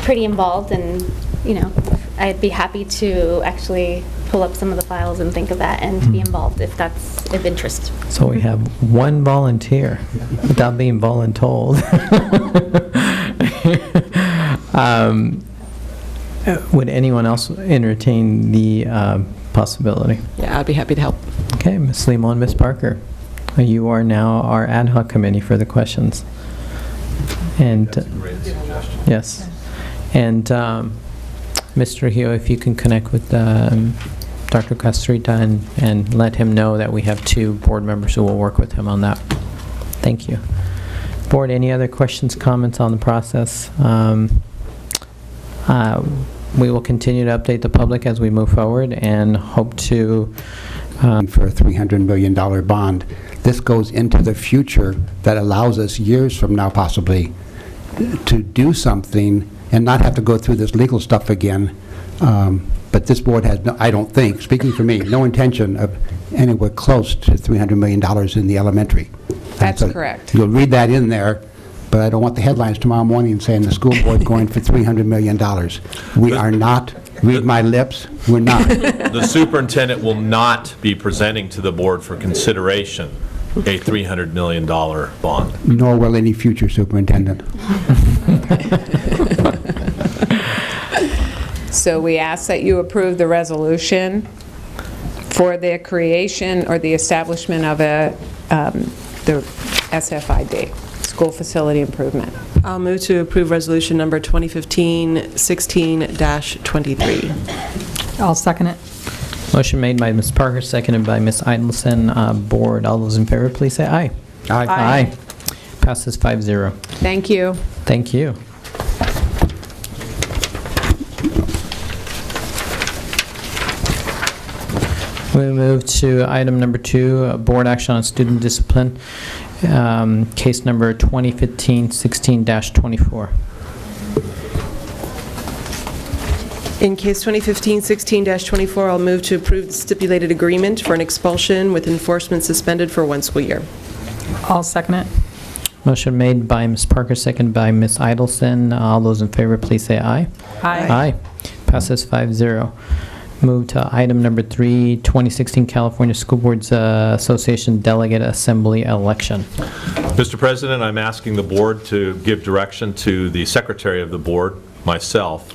pretty involved, and you know, I'd be happy to actually pull up some of the files and think of that and be involved if that's of interest. So we have one volunteer without being voluntold. Would anyone else entertain the possibility? Yeah, I'd be happy to help. Okay, Ms. Limon, Ms. Parker, you are now our ad hoc committee for the questions. And That's a great suggestion. yes, and Mr. Trujillo, if you can connect with Dr. Castrita and let him know that we have 2 board members who will work with him on that. Thank you. Board, any other questions, comments on the process? We will continue to update the public as we move forward and hope to... for a $300 million bond. This goes into the future that allows us years from now possibly to do something and not have to go through this legal stuff again. But this board has, I don't think, speaking for me, no intention of anywhere close to $300 million in the elementary. That's correct. You'll read that in there, but I don't want the headlines tomorrow morning saying the school board going for $300 million. We are not, read my lips, we're not. The superintendent will not be presenting to the board for consideration a $300 million bond. Nor will any future superintendent. So we ask that you approve the resolution for the creation or the establishment of the SFID, School Facility Improvement. I'll move to approve resolution number 2015-16-23. I'll second it. Motion made by Ms. Parker, seconded by Ms. Idelson. Board, all those in favor, please say aye. Aye. Aye. Passes 5-0. Thank you. Thank you. We move to item number 2, board action on student discipline, case number 2015-16-24. In case 2015-16-24, I'll move to approve the stipulated agreement for an expulsion with enforcement suspended for 1 school year. I'll second it. Motion made by Ms. Parker, seconded by Ms. Idelson. All those in favor, please say aye. Aye. Aye. Passes 5-0. Move to item number 3, 2016 California School Boards Association Delegate Assembly Election. Mr. President, I'm asking the board to give direction to the secretary of the board, myself,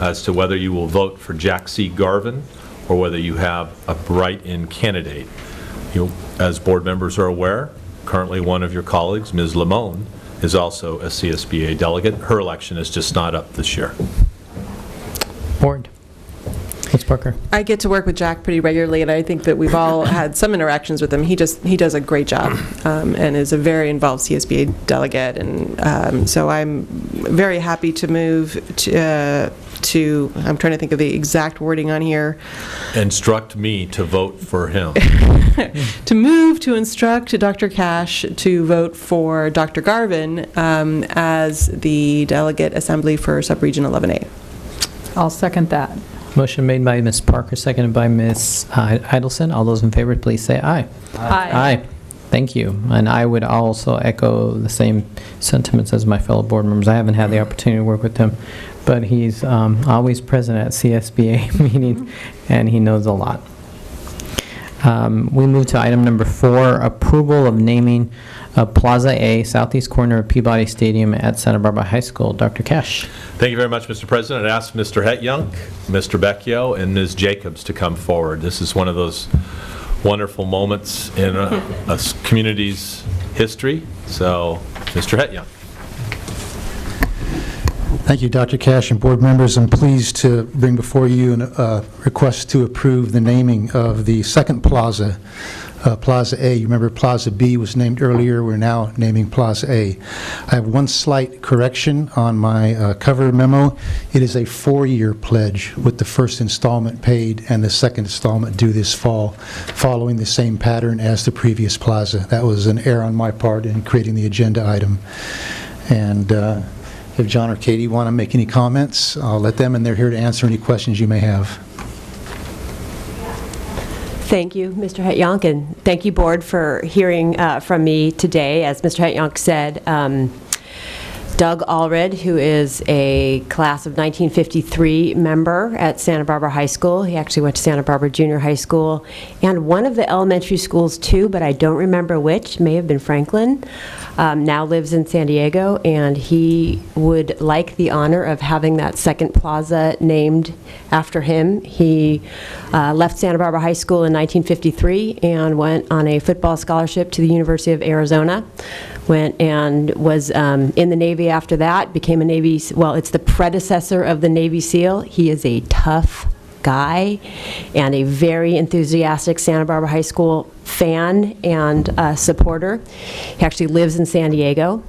as to whether you will vote for Jack C. Garvin or whether you have a write-in candidate. As board members are aware, currently one of your colleagues, Ms. Limon, is also a CSBA delegate. Her election is just not up this year. Board. Ms. Parker. I get to work with Jack pretty regularly, and I think that we've all had some interactions with him. He does a great job and is a very involved CSBA delegate, and so I'm very happy to move to I'm trying to think of the exact wording on here. Instruct me to vote for him. To move to instruct Dr. Cash to vote for Dr. Garvin as the delegate assembly for subregion 11A. I'll second that. Motion made by Ms. Parker, seconded by Ms. Idelson. All those in favor, please say aye. Aye. Aye. Thank you. And I would also echo the same sentiments as my fellow board members. I haven't had the opportunity to work with him, but he's always present at CSBA meetings, and he knows a lot. We move to item number 4, approval of naming Plaza A, southeast corner of Peabody Stadium at Santa Barbara High School. Dr. Cash. Thank you very much, Mr. President. I'd ask Mr. Hetjunk, Mr. Becchio, and Ms. Jacobs to come forward. This is one of those wonderful moments in a community's history. So, Mr. Hetjunk. Thank you, Dr. Cash and board members. I'm pleased to bring before you a request to approve the naming of the second plaza, Plaza A. You remember Plaza B was named earlier. We're now naming Plaza A. I have one slight correction on my cover memo. It is a 4-year pledge with the first installment paid and the second installment due this fall, following the same pattern as the previous plaza. That was an error on my part in creating the agenda item. And if John or Katie want to make any comments, I'll let them, and they're here to answer any questions you may have. Thank you, Mr. Hetjunk, and thank you, Board, for hearing from me today. As Mr. Hetjunk said, Doug Allred, who is a class of 1953 member at Santa Barbara High School. He actually went to Santa Barbara Junior High School, and one of the elementary schools too, but I don't remember which, may have been Franklin, now lives in San Diego, and he would like the honor of having that second plaza named after him. He left Santa Barbara High School in 1953 and went on a football scholarship to the University of Arizona. Went and was in the Navy after that, became a Navy, well, it's the predecessor of the Navy SEAL. He is a tough guy and a very enthusiastic Santa Barbara High School fan and supporter. He actually lives in San Diego,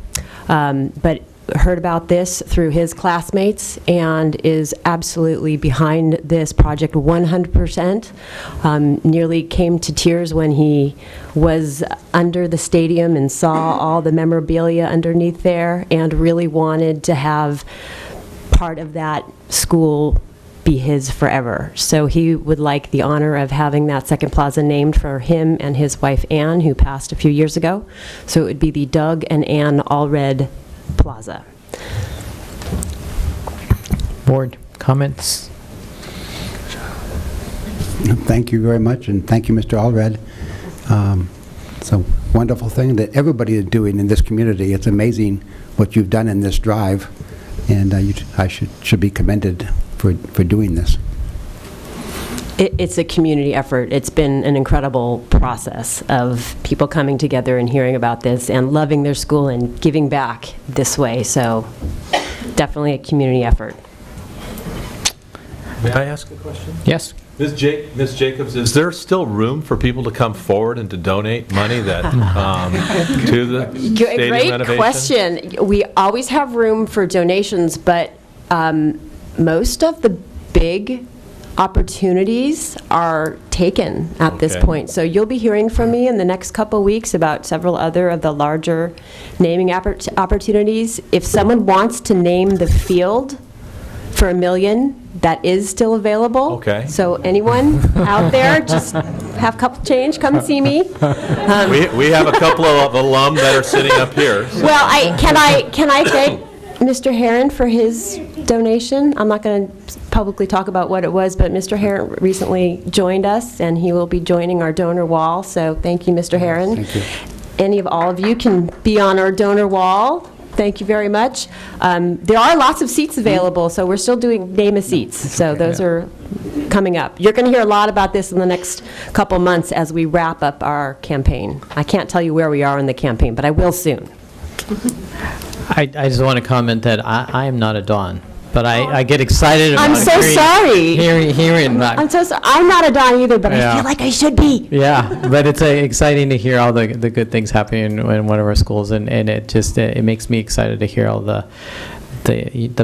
but heard about this through his classmates and is absolutely behind this project 100%. Nearly came to tears when he was under the stadium and saw all the memorabilia underneath there, and really wanted to have part of that school be his forever. So he would like the honor of having that second plaza named for him and his wife Ann, who passed a few years ago. So it would be the Doug and Ann Allred Plaza. Board comments? Thank you very much, and thank you, Mr. Allred. It's a wonderful thing that everybody is doing in this community. It's amazing what you've done in this drive, and I should be commended for doing this. It's a community effort. It's been an incredible process of people coming together and hearing about this and loving their school and giving back this way. So definitely a community effort. May I ask a question? Yes. Ms. Jacobs, is there still room for people to come forward and to donate money that to the stadium renovation? Great question. We always have room for donations, but most of the big opportunities are taken at this point. So you'll be hearing from me in the next couple weeks about several other of the larger naming opportunities. If someone wants to name the field for $1 million, that is still available. Okay. So anyone out there, just have a couple change, come and see me. We have a couple of alum that are sitting up here. So. Well, can I thank Mr. Herron for his donation? I'm not going to publicly talk about what it was, but Mr. Herron recently joined us, and he will be joining our donor wall. So thank you, Mr. Herron. Thank you. Any of all of you can be on our donor wall. Thank you very much. There are lots of seats available, so we're still doing name of seats. So those are coming up. You're going to hear a lot about this in the next couple months as we wrap up our campaign. I can't tell you where we are in the campaign, but I will soon. I just want to comment that I am not a Don, but I get excited about I'm so sorry. hearing that. I'm so sorry. I'm not a Don either, but I feel like I should be. Yeah, but it's exciting to hear all the good things happening in one of our schools, and it just it makes me excited to hear all the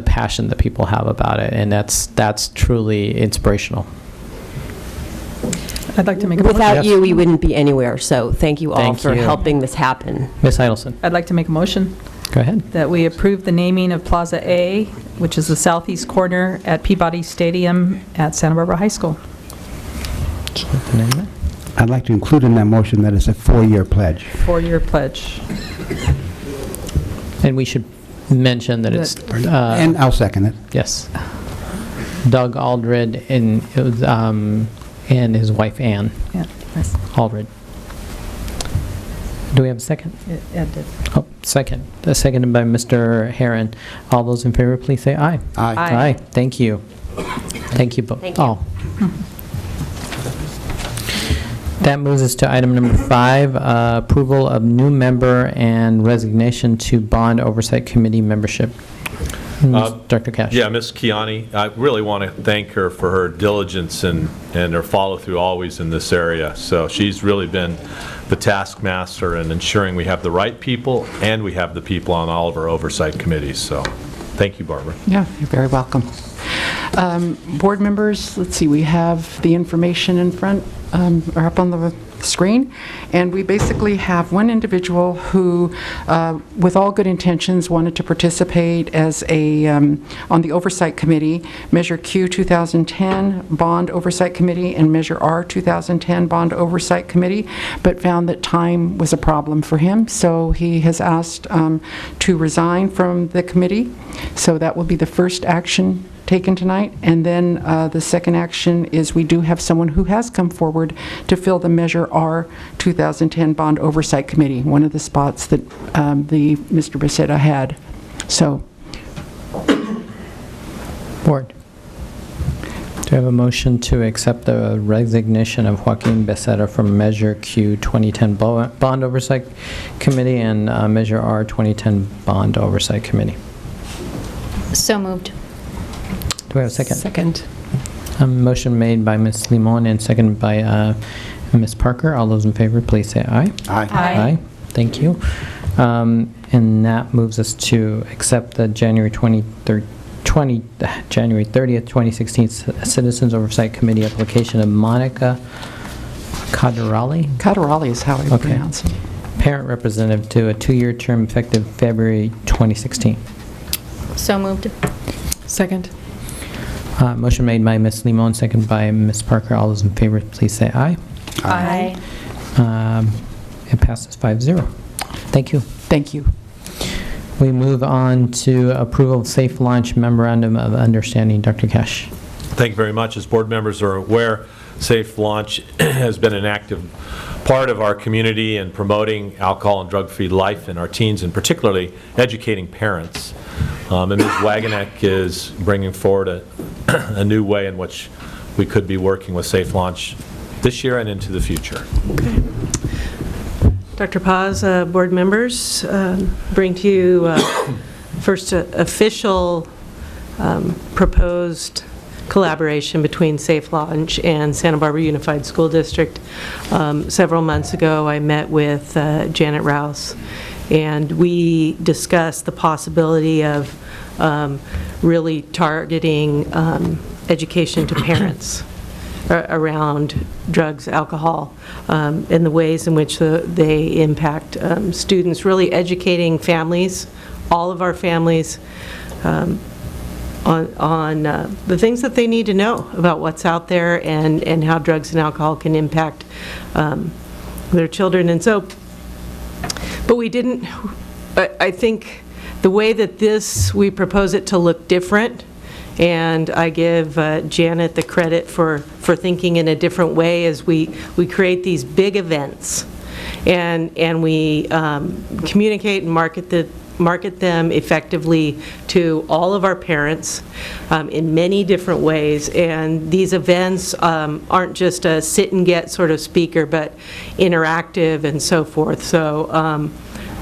passion that people have about it, and that's truly inspirational. I'd like to make a Without motion. you, we wouldn't be anywhere, so thank you all Thank for you. helping this happen. Ms. Heidelson. I'd like to make a motion Go ahead. that we approve the naming of Plaza A, which is the southeast corner at Peabody Stadium at Santa Barbara High School. I'd like to include in that motion that it's a 4-year pledge. 4-year pledge. And we should mention that it's... And I'll second it. Yes. Doug Allred and his wife Ann Yeah. Nice. Allred. Do we have a second? Ed did. Oh, second. Seconded by Mr. Herron. All those in favor, please say aye. Aye. Aye. Thank you. Thank you both. Thank you. All. That moves us to item number 5, approval of new member and resignation to Bond Oversight Committee membership. Dr. Cash. Yeah, Ms. Kiani, I really want to thank her for her diligence and her follow-through always in this area. So she's really been the taskmaster in ensuring we have the right people and we have the people on all of our oversight committees. So thank you, Barbara. Yeah, you're very welcome. Board members, let's see, we have the information in front, or up on the screen, and we basically have one individual who, with all good intentions, wanted to participate as on the Oversight Committee, Measure Q 2010 Bond Oversight Committee and Measure R 2010 Bond Oversight Committee, but found that time was a problem for him, so he has asked to resign from the committee. So that will be the first action taken tonight, and then the second action is we do have someone who has come forward to fill the Measure R 2010 Bond Oversight Committee, one of the spots that the Mr. Becerra had. So, Board. Do I have a motion to accept the resignation of Joaquin Becerra from Measure Q 2010 Bond Oversight Committee and Measure R 2010 Bond Oversight Committee? So moved. Do we have a second? Second. Motion made by Ms. Limon and seconded by Ms. Parker. All those in favor, please say aye. Aye. Aye. Thank you. And that moves us to accept the January 30th, 2016 Citizens Oversight Committee application of Monica Caderali? Caderali is how I pronounce it. Parent representative to a 2-year term effective February 2016. So moved. Second. Motion made by Ms. Limon, second by Ms. Parker. All those in favor, please say aye. Aye. It passes 5-0. Thank you. Thank you. We move on to approval of Safe Launch Memorandum of Understanding. Dr. Cash. Thank you very much. As board members are aware, Safe Launch has been an active part of our community in promoting alcohol and drug-free life in our teens, and particularly educating parents. And Ms. Wagenek is bringing forward a new way in which we could be working with Safe Launch this year and into the future. Okay. Dr. Paz, board members, bring to you first official proposed collaboration between Safe Launch and Santa Barbara Unified School District. Several months ago, I met with Janet Rouse, and we discussed the possibility of really targeting education to parents around drugs, alcohol, and the ways in which they impact students, really educating families, all of our families, on the things that they need to know about what's out there and how drugs and alcohol can impact their children. And so, but we didn't, I think the way that we propose it to look different, and I give Janet the credit for thinking in a different way as we create these big events and we communicate and market them effectively to all of our parents in many different ways. And these events aren't just a sit and get sort of speaker, but interactive and so forth. So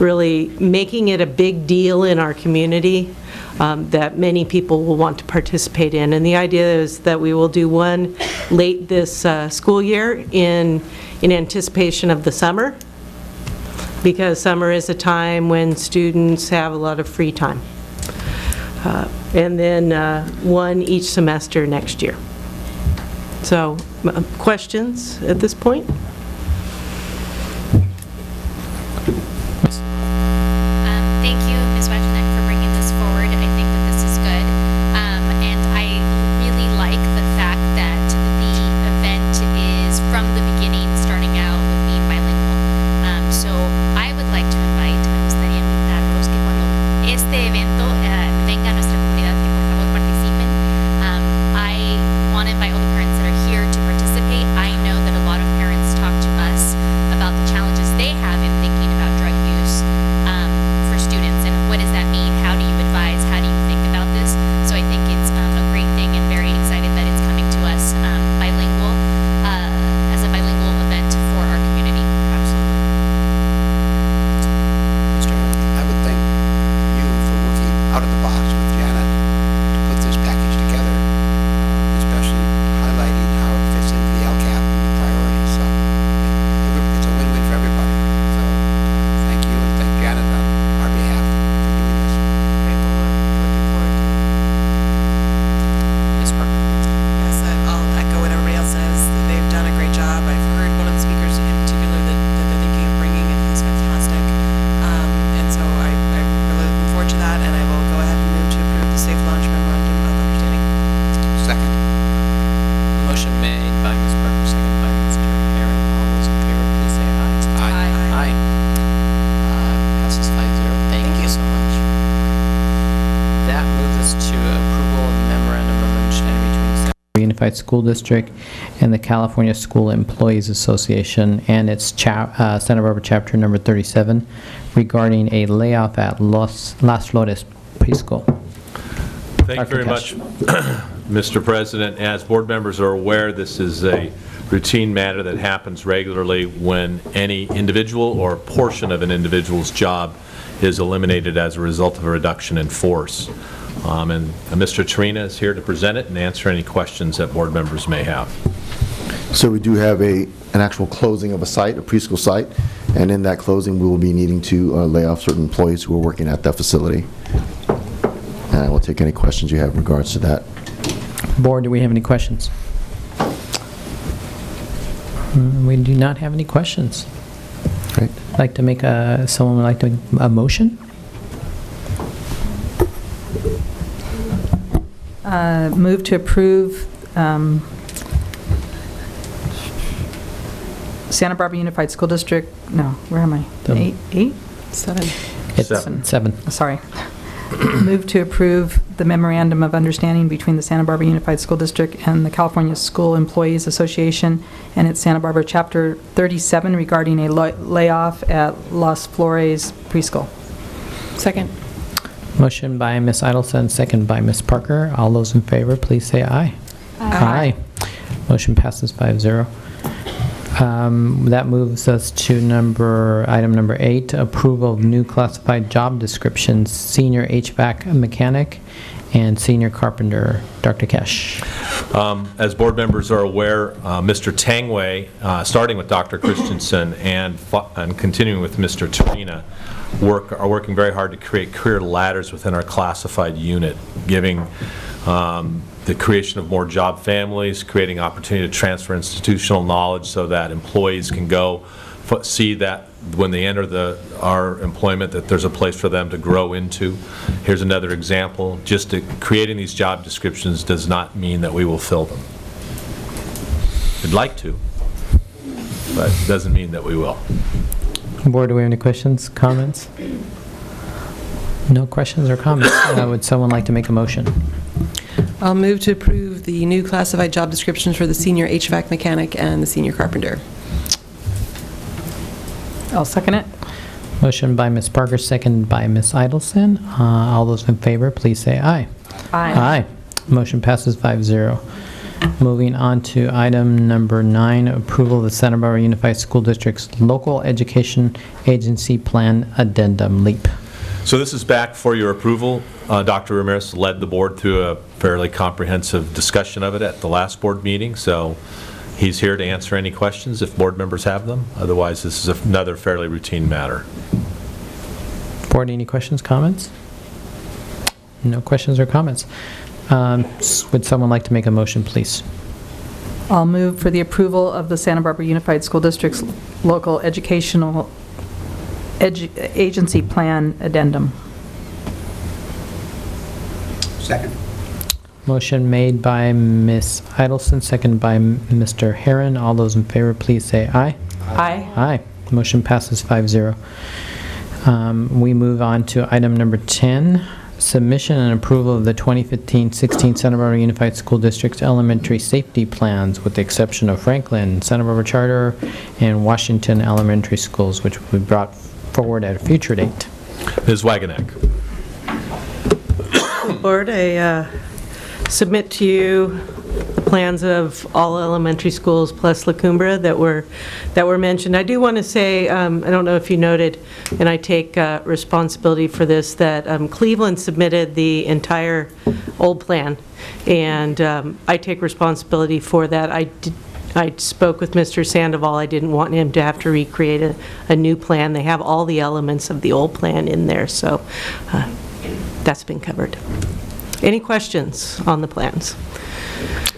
really making it a big deal in our community that many people will want to participate in. And the idea is that we will do one late this school year in anticipation of the summer, because summer is a time when students have a lot of free time. And then one each semester next year. So, questions at this point? Thank you, Ms. Wagenek, for bringing this forward. I think that this is good. And I really like the fact that the event is from the beginning, starting out with being bilingual. So I would like to invite, me gustaría invitarlos que cuando este evento venga a nuestra comunidad, que por favor participen. I want to invite all the parents that are here to participate. I know that a lot of parents talk to us about the challenges they have in thinking about drug use for students, and what does that mean? How do you advise? How do you think about this? So I think it's a great thing, and very excited that it's coming to us bilingual, as a bilingual event for our community. I would thank you for working out of the box with Janet to put this package together, especially highlighting how it fits into the LCAP and the priorities. So it's a win-win for everybody. So thank you, and thank Janet on our behalf for doing this. Ms. Parker. Yes, I'll echo what everybody else says. They've done a great job. I've heard one of the speakers in particular that they're thinking of bringing in is fantastic. And so I'm really looking forward to that, and I will go ahead and move to approve the Safe Launch Memorandum of Understanding. Second. Motion made by Ms. Parker, second by Mr. Herron. All those in favor, please say aye. Aye. Aye. Passes 5-0. Thank you so much. That moves us to approval of memorandum of understanding between Santa Barbara Unified School District and the California School Employees Association and its Santa Barbara chapter number 37 regarding a layoff at Las Flores Preschool. Thank you very much, Mr. President. As board members are aware, this is a routine matter that happens regularly when any individual or portion of an individual's job is eliminated as a result of a reduction in force. And Mr. Tarina is here to present it and answer any questions that board members may have. So we do have an actual closing of a site, a preschool site, And in that closing, we will be needing to lay off certain employees who are working at that facility. And I will take any questions you have in regards to that. Board, do we have any questions? We do not have any questions. Great. Like to make someone would like to make a motion? Move to approve Santa Barbara Unified School District, no, where am I? Eight? Seven. It's seven. Sorry. Move to approve the Memorandum of Understanding between the Santa Barbara Unified School District and the California School Employees Association and its Santa Barbara Chapter 37 regarding a layoff at Los Flores Preschool. Second. Motion by Ms. Idelson, second by Ms. Parker. All those in favor, please say aye. Aye. Motion passes 5-0. That moves us to item number 8, approval of new classified job descriptions, senior HVAC mechanic and senior carpenter. Dr. Kesh. As board members are aware, Mr. Tangway, starting with Dr. Christensen and continuing with Mr. Tarina, are working very hard to create career ladders within our classified unit, giving the creation of more job families, creating opportunity to transfer institutional knowledge so that employees can go see that when they enter our employment that there's a place for them to grow into. Here's another example. Just creating these job descriptions does not mean that we will fill them. We'd like to, but it doesn't mean that we will. Board, do we have any questions, comments? No questions or comments? Would someone like to make a motion? I'll move to approve the new classified job descriptions for the senior HVAC mechanic and the senior carpenter. I'll second it. Motion by Ms. Parker, second by Ms. Idelson. All those in favor, please say aye. Aye. Motion passes 5-0. Moving on to item number 9, approval of the Santa Barbara Unified School District's Local Education Agency Plan Addendum, LEAP. So this is back for your approval. Dr. Ramirez led the board through a fairly comprehensive discussion of it at the last board meeting, so he's here to answer any questions if board members have them. Otherwise, this is another fairly routine matter. Board, any questions, comments? No questions or comments. Would someone like to make a motion, please? I'll move for the approval of the Santa Barbara Unified School District's Local Educational Agency Plan Addendum. Second. Motion made by Ms. Idelson, second by Mr. Herron. All those in favor, please say aye. Aye. Aye. Motion passes 5-0. We move on to item number 10, submission and approval of the 2015-16 Santa Barbara Unified School District's elementary safety plans, with the exception of Franklin, Santa Barbara Charter, and Washington Elementary Schools, which will be brought forward at a future date. Ms. Wagenack. Board, I submit to you the plans of all elementary schools plus La Cumbre that were mentioned. I do want to say, I don't know if you noted, and I take responsibility for this, that Cleveland submitted the entire old plan, and I take responsibility for that. I spoke with Mr. Sandoval. I didn't want him to have to recreate a new plan. They have all the elements of the old plan in there, so that's been covered. Any questions on the plans?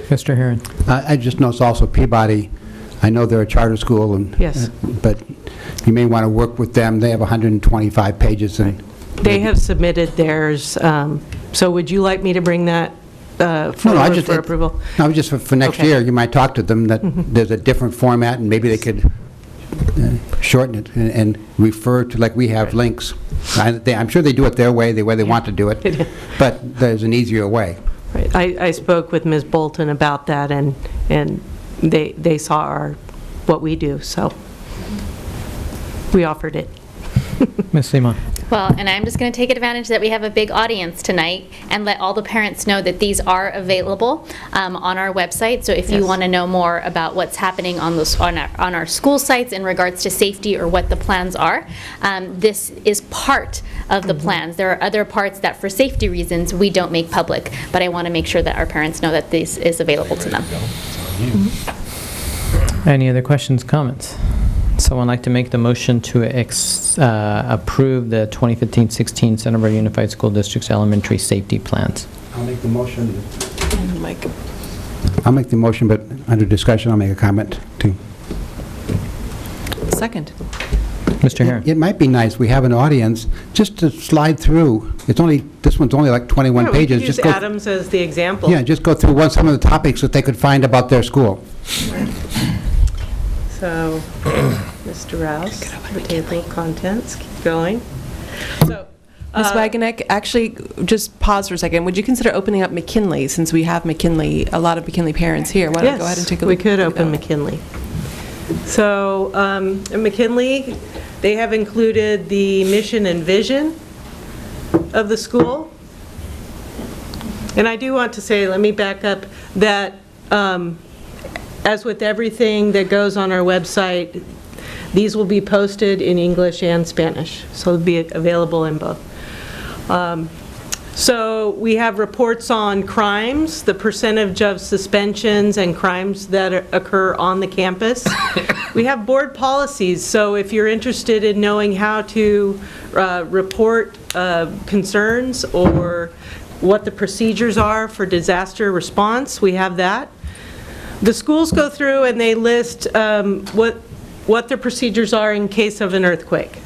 Mr. Herron. I just noticed also Peabody, I know they're a charter school, and yes, but you may want to work with them. They have 125 pages. And they have submitted theirs. So would you like me to bring that forward for approval? No, just for next year, you might talk to them that there's a different format, and maybe they could shorten it and refer to, like we have links. I'm sure they do it their way, the way they want to do it, but there's an easier way. Right. I spoke with Ms. Bolton about that, and they saw what we do, so we offered it. Ms. Simon. Well, and I'm just going to take advantage that we have a big audience tonight and let all the parents know that these are available on our website. So if you want to know more about what's happening on our school sites in regards to safety or what the plans are, this is part of the plans. There are other parts that, for safety reasons, we don't make public, but I want to make sure that our parents know that this is available to them. Any other questions, comments? Someone like to make the motion to approve the 2015-16 Santa Barbara Unified School District's elementary safety plans? I'll make the motion. I'll make the motion, but under discussion, I'll make a comment too. Second. Mr. Herron. It might be nice, we have an audience, just to slide through. This one's only like 21 pages. Use Just go, Adams as the example. yeah, just go through some of the topics that they could find about their school. So, Mr. Rouse, the table of contents, keep going. So, Ms. Wagenknecht, actually, just pause for a second. Would you consider opening up McKinley, since we have McKinley, a lot of McKinley parents here? Why don't we go ahead and take a look? we could open McKinley. So, at McKinley, they have included the mission and vision of the school. And I do want to say, let me back up, that as with everything that goes on our website, these will be posted in English and Spanish, so they'll be available in both. So we have reports on crimes, the percentage of suspensions and crimes that occur on the campus. We have board policies, so if you're interested in knowing how to report concerns or what the procedures are for disaster response, we have that. The schools go through and they list what their procedures are in case of an earthquake.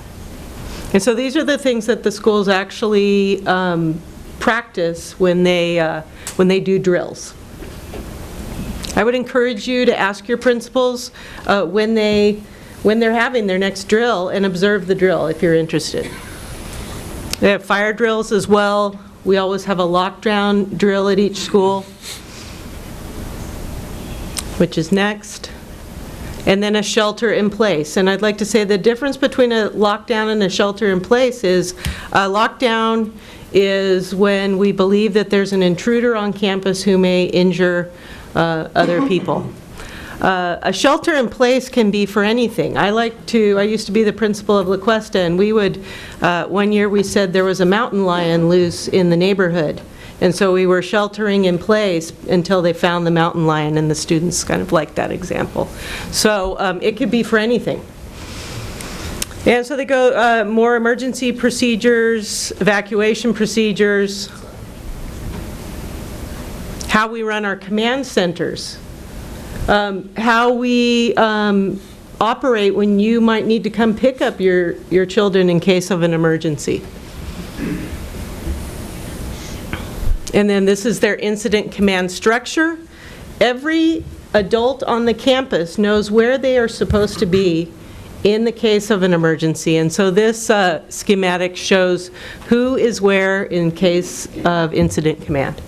And so these are the things that the schools actually practice when they do drills. I would encourage you to ask your principals when they're having their next drill and observe the drill if you're interested. They have fire drills as well. We always have a lockdown drill at each school, which is next. And then a shelter in place. And I'd like to say the difference between a lockdown and a shelter in place is a lockdown is when we believe that there's an intruder on campus who may injure other people. A shelter in place can be for anything. I used to be the principal of La Cuesta, and we would, one year we said there was a mountain lion loose in the neighborhood. And so we were sheltering in place until they found the mountain lion, and the students kind of liked that example. So it could be for anything. And so they go more emergency procedures, evacuation procedures, how we run our command centers, how we operate when you might need to come pick up your children in case of an emergency. And then this is their incident command structure. Every adult on the campus knows where they are supposed to be in the case of an emergency. And so this schematic shows who is where in case of incident command.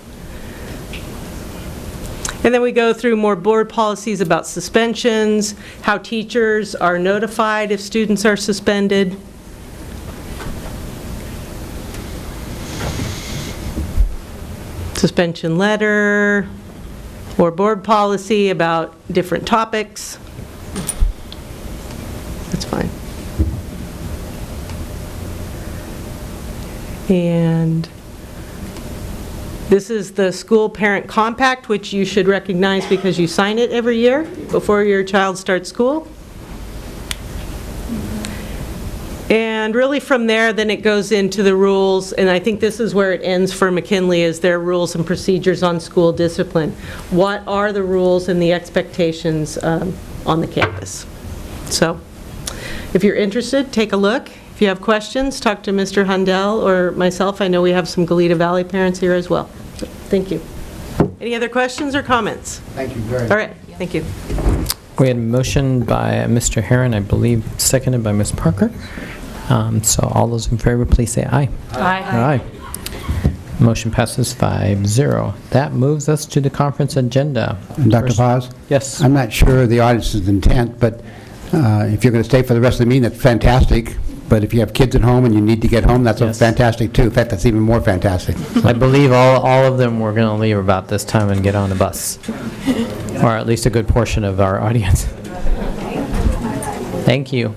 And then we go through more board policies about suspensions, how teachers are notified if students are suspended. Suspension letter, or board policy about different topics. That's fine. And this is the school parent compact, which you should recognize because you sign it every year before your child starts school. And really from there, then it goes into the rules, and I think this is where it ends for McKinley, is their rules and procedures on school discipline. What are the rules and the expectations on the campus? So if you're interested, take a look. If you have questions, talk to Mr. Hundell or myself. I know we have some Goleta Valley parents here as well. So, thank you. Any other questions or comments? Thank you very much. All right, thank you. We had a motion by Mr. Herron, I believe, seconded by Ms. Parker. So all those in favor, please say aye. Aye. Aye. Motion passes 5-0. That moves us to the conference agenda. Dr. Paz? Yes. I'm not sure the audience's intent, but if you're going to stay for the rest of the meeting, that's fantastic. But if you have kids at home and you need to get home, that's fantastic too. In fact, that's even more fantastic. I believe all of them were going to leave about this time and get on the bus, or at least a good portion of our audience. Thank you.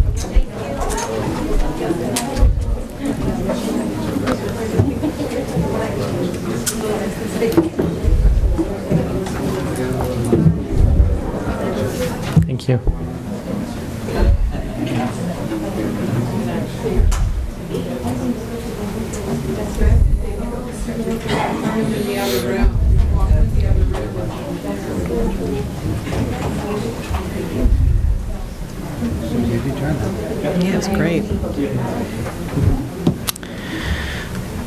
Thank you. Yeah, it's great.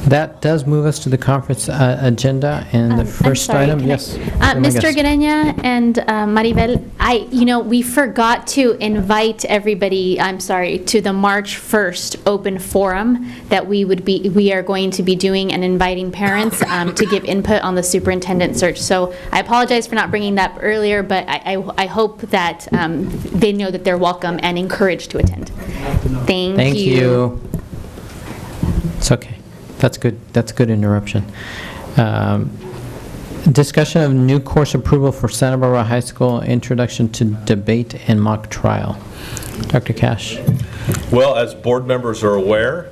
That does move us to the conference agenda, and the first sorry, item, can I- yes. Mr. Guerrena and Maribel, we forgot to invite everybody, to the March 1st open forum that we are going to be doing and inviting parents to give input on the superintendent search. So I apologize for not bringing that up earlier, but I hope that they know that they're welcome and encouraged to attend. Thank you. It's okay. That's good. That's good interruption. Discussion of new course approval for Santa Barbara High School, introduction to debate and mock trial. Dr. Cash. Well, as board members are aware,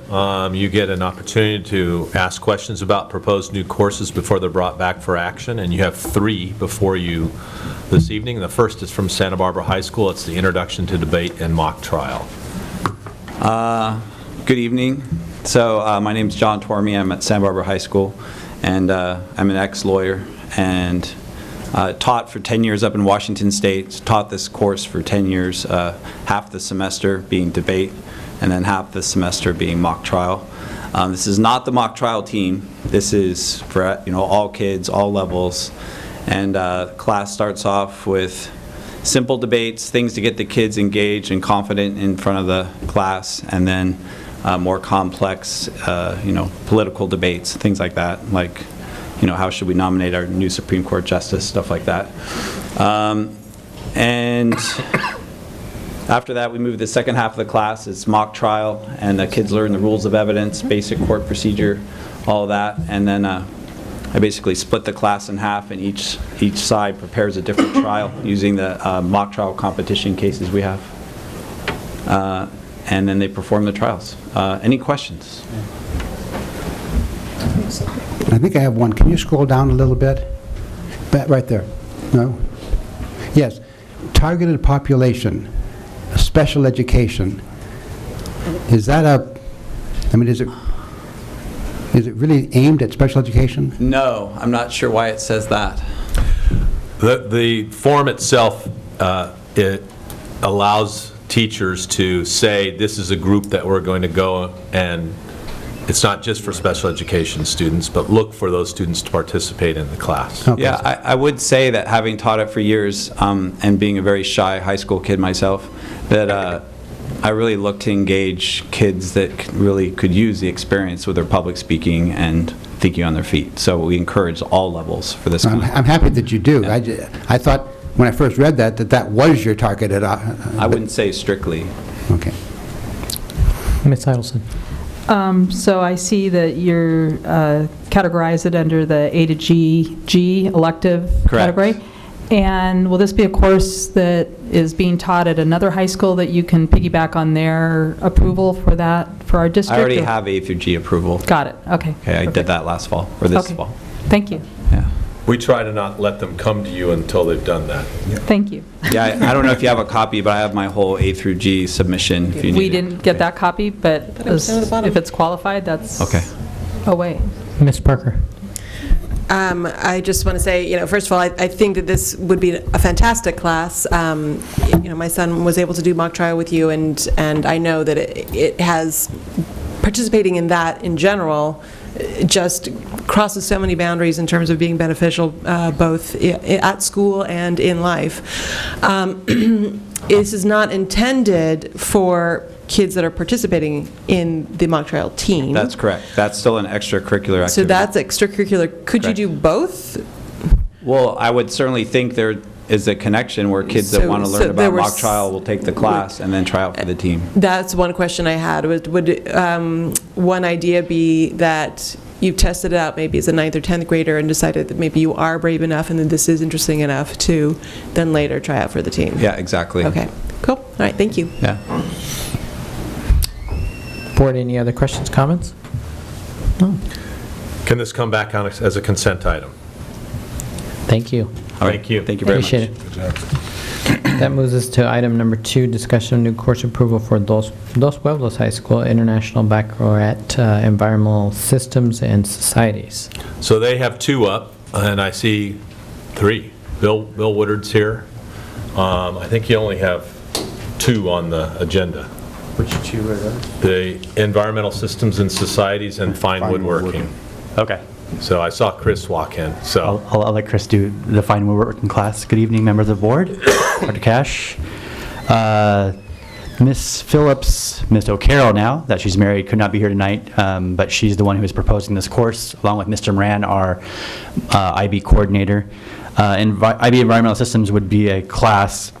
you get an opportunity to ask questions about proposed new courses before they're brought back for action, and you have 3 before you this evening. The first is from Santa Barbara High School. It's the introduction to debate and mock trial. Good evening. So my name is John Tormey. I'm at Santa Barbara High School, and I'm an ex-lawyer and taught for 10 years up in Washington State. Taught this course for 10 years, half the semester being debate, and then half the semester being mock trial. This is not the mock trial team. This is for all kids, all levels, and class starts off with simple debates, things to get the kids engaged and confident in front of the class, and then more complex, political debates, things like that, like, how should we nominate our new Supreme Court justice, stuff like that. And after that, we move to the second half of the class. It's mock trial, and the kids learn the rules of evidence, basic court procedure, all of that, and then I basically split the class in half, and each side prepares a different trial using the mock trial competition cases we have. And then they perform the trials. Any questions? I think I have one. Can you scroll down a little bit? Right there. No? Yes. Targeted population, special education. Is that is it really aimed at special education? No, I'm not sure why it says that. The form itself, it allows teachers to say this is a group that we're going to go, and it's not just for special education students, but look for those students to participate in the class. Okay. Yeah, I would say that having taught it for years and being a very shy high school kid myself, that I really look to engage kids that really could use the experience with their public speaking and thinking on their feet. So we encourage all levels for this. I'm happy that you do. Yeah. I thought when I first read that was your targeted. I wouldn't say strictly. Okay. Ms. Idelson. So I see that you're categorized it under the A to G elective category. And will this be a course that is being taught at another high school that you can piggyback on their approval for that, for our district? I already have A through G approval. Got it. Okay. Okay, I did that last fall, or this fall. Thank you. Yeah. We try to not let them come to you until they've done that. Thank you. Yeah, I don't know if you have a copy, but I have my whole A through G submission if you need We it. didn't get that copy, but if it's qualified, that's okay. away. Ms. Parker. I just want to say, first of all, I think that this would be a fantastic class. My son was able to do mock trial with you, and I know that it has, participating in that in general, just crosses so many boundaries in terms of being beneficial both at school and in life. This is not intended for kids that are participating in the mock trial team. That's correct. That's still an extracurricular activity. So that's extracurricular. Could Correct. you do both? Well, I would certainly think there is a connection where kids that want to learn about mock trial will take the class and then try out for the team. That's one question I had. Would one idea be that you've tested it out maybe as a 9th or 10th grader and decided that maybe you are brave enough and that this is interesting enough to then later try out for the team? Yeah, exactly. Okay, cool. All right, thank you. Yeah. Board, any other questions, comments? No. Can this come back on as a consent item? Thank you. Thank you. Thank you very Appreciate much. it. That moves us to item number 2, discussion of new course approval for Dos Pueblos High School, International Baccalaureate, Environmental Systems and Societies. So they have 2 up, and I see 3. Bill Woodard's here. I think you only have 2 on the agenda. Which two are those? The environmental systems and societies and fine woodworking. Okay. So I saw Chris walk in, so. I'll let Chris do the fine woodworking class. Good evening, members of the board. Dr. Cash. Ms. Phillips, Ms. O'Carroll now, that she's married, could not be here tonight, but she's the one who is proposing this course, along with Mr. Moran, our IB coordinator. IB Environmental Systems would be a class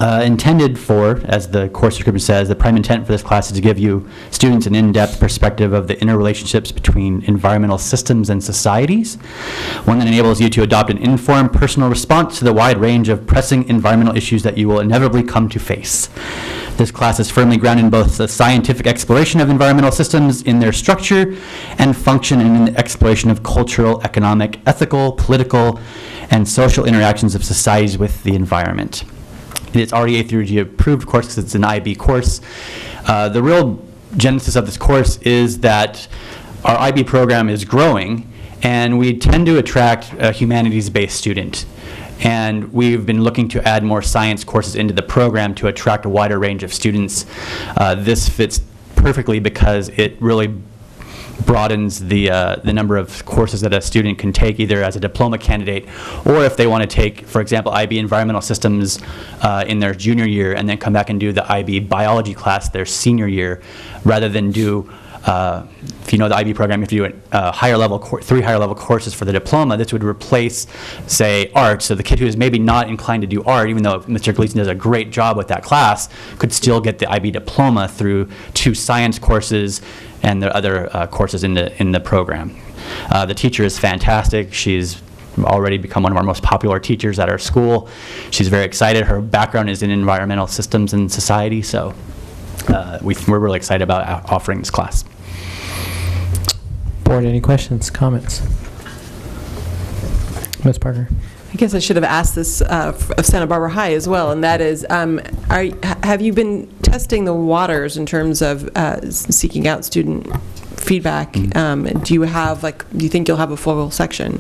intended for, as the course description says, the prime intent for this class is to give you students an in-depth perspective of the interrelationships between environmental systems and societies, one that enables you to adopt an informed personal response to the wide range of pressing environmental issues that you will inevitably come to face. This class is firmly grounded in both the scientific exploration of environmental systems in their structure and function, and in the exploration of cultural, economic, ethical, political, and social interactions of societies with the environment. It's already A through G approved course because it's an IB course. The real genesis of this course is that our IB program is growing, and we tend to attract a humanities-based student. And we've been looking to add more science courses into the program to attract a wider range of students. This fits perfectly because it really broadens the number of courses that a student can take, either as a diploma candidate or if they want to take, for example, IB Environmental Systems in their junior year and then come back and do the IB Biology class their senior year, rather than do, if you know the IB program, if you do three higher level courses for the diploma, this would replace, say, art. So the kid who is maybe not inclined to do art, even though Mr. Gleason does a great job with that class, could still get the IB diploma through 2 science courses and the other courses in the program. The teacher is fantastic. She's already become one of our most popular teachers at our school. She's very excited. Her background is in environmental systems and society, so we're really excited about offering this class. Board, any questions, comments? Ms. Parker. I guess I should have asked this of Santa Barbara High as well, and that is, have you been testing the waters in terms of seeking out student feedback? Do you think you'll have a full section?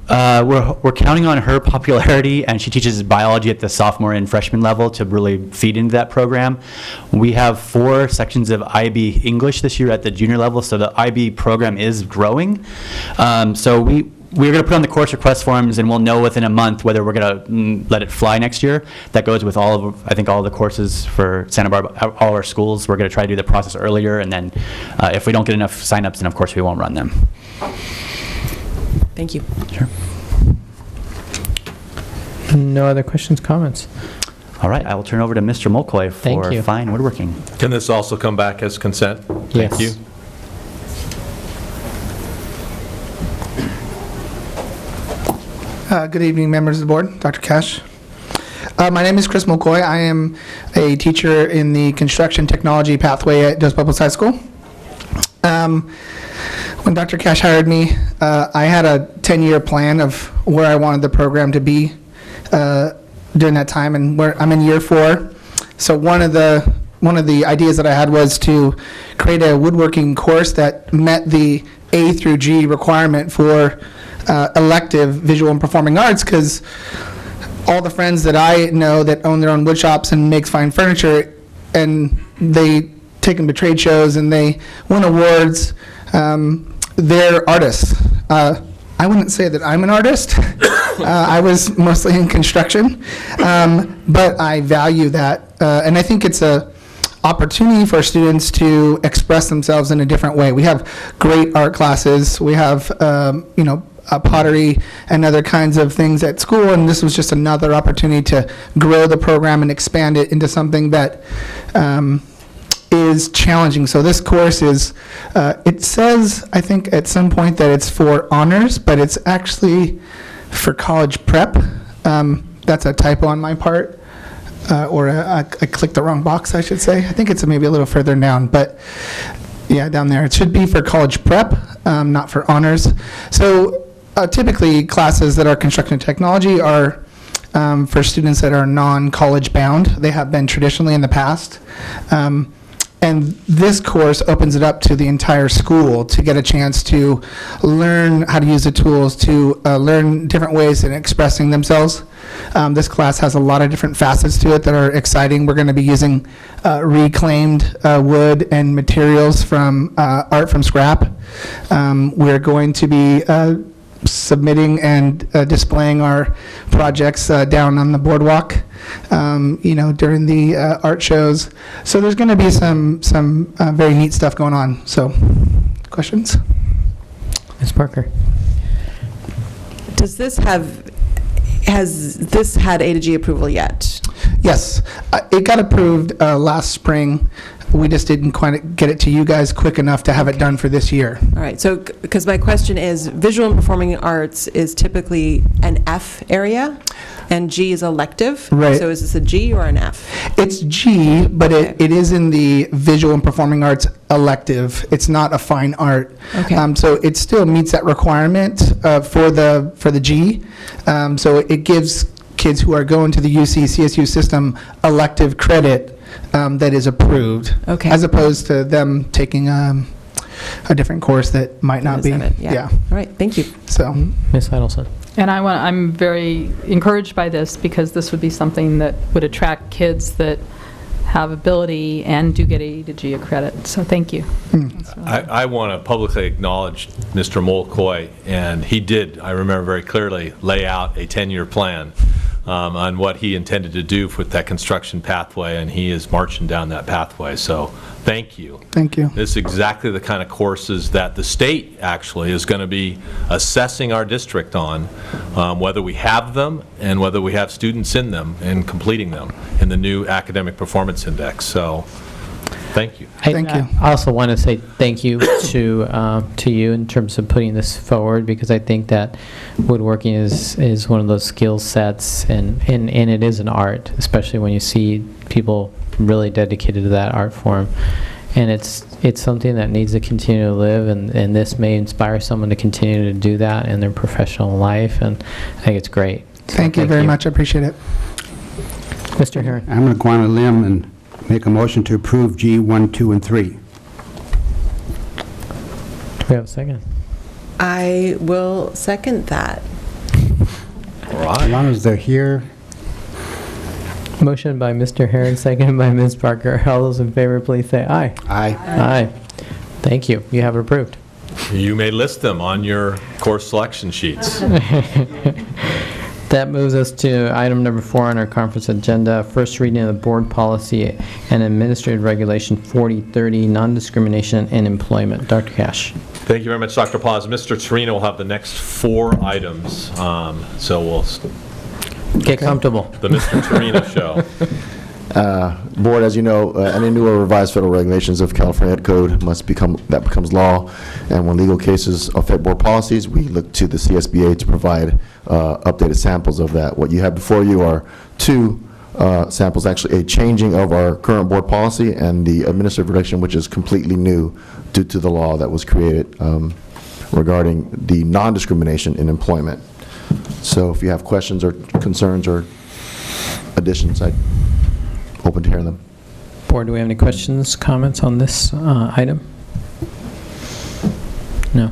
We're counting on her popularity, and she teaches biology at the sophomore and freshman level to really feed into that program. We have 4 sections of IB English this year at the junior level, so the IB program is growing. So we're going to put on the course request forms, and we'll know within a month whether we're going to let it fly next year. That goes with all of the courses for Santa Barbara, all our schools. We're going to try to do the process earlier, and then if we don't get enough signups, then of course we won't run them. Thank you. Sure. No other questions, comments? All right, I will turn over to Mr. Mulcoy for fine woodworking. Can this also come back as consent? Yes. Thank you. Good evening, members of the board. Dr. Cash. My name is Chris McCoy. I am a teacher in the construction technology pathway at Dos Pueblos High School. When Dr. Cash hired me, I had a 10-year plan of where I wanted the program to be during that time, and where I'm in year 4. So one of the ideas that I had was to create a woodworking course that met the A through G requirement for elective visual and performing arts, because all the friends that I know that own their own wood shops and makes fine furniture, and they take them to trade shows and they win awards, they're artists. I wouldn't say that I'm an artist. I was mostly in construction, but I value that, and I think it's a opportunity for students to express themselves in a different way. We have great art classes. We have pottery and other kinds of things at school, and this was just another opportunity to grow the program and expand it into something that is challenging. So this course is, it says, I think at some point that it's for honors, but it's actually for college prep. That's a typo on my part, or I clicked the wrong box, I should say. I think it's maybe a little further down, but yeah, down there. It should be for college prep, not for honors. So typically classes that are construction technology are for students that are non-college bound. They have been traditionally in the past. And this course opens it up to the entire school to get a chance to learn how to use the tools, to learn different ways in expressing themselves. This class has a lot of different facets to it that are exciting. We're going to be using reclaimed wood and materials from art from scrap. We're going to be submitting and displaying our projects down on the boardwalk, during the art shows. So there's going to be some very neat stuff going on. So, questions? Ms. Parker. Has this had A to G approval yet? Yes, it got approved last spring. We just didn't quite get it to you guys quick enough to have it done for this year. All right, so because my question is, visual and performing arts is typically an F area, and G is elective. Right. So is this a G or an F? It's G, but it is in the visual and performing arts elective. It's not a fine art. Okay. So it still meets that requirement for the G. So it gives kids who are going to the UC-CSU system elective credit that is approved, as opposed to them taking a different course that might not be. Yeah. All right, thank you. So, Ms. Heidelson. And I'm very encouraged by this, because this would be something that would attract kids that have ability and do get A to G credit. So thank you. I want to publicly acknowledge Mr. Molkoy, and he did, I remember very clearly, lay out a 10-year plan on what he intended to do with that construction pathway, and he is marching down that pathway. So thank you. Thank you. This is exactly the kind of courses that the state actually is going to be assessing our district on, whether we have them and whether we have students in them and completing them in the new academic performance index. So thank you. Thank you. I also want to say thank you to you in terms of putting this forward, because I think that woodworking is one of those skill sets, and it is an art, especially when you see people really dedicated to that art form. And it's something that needs to continue to live, and this may inspire someone to continue to do that in their professional life, and I think it's great. So thank you very much. I appreciate it. Mr. Herron. I'm going to go on a limb and make a motion to approve G 1, 2, and 3. Do we have a second? I will second that. All right. As long as they're here. Motion by Mr. Herron, seconded by Ms. Parker. All those in favor, please say aye. Aye. Aye. Thank you. You have it approved. You may list them on your course selection sheets. That moves us to item number 4 on our conference agenda, first reading of the board policy and administrative regulation 4030, non-discrimination in employment. Dr. Cash. Thank you very much, Dr. Plaza. Mr. Torino will have the next 4 items, so we'll get comfortable. The Mr. Torino show. Board, as you know, any new or revised federal regulations of California Ed Code becomes law, and when legal cases affect board policies, we look to the CSBA to provide updated samples of that. What you have before you are 2 samples, actually a changing of our current board policy and the administrative regulation, which is completely new due to the law that was created regarding the non-discrimination in employment. So if you have questions or concerns or additions, I'm open to hearing them. Board, do we have any questions, comments on this item? No.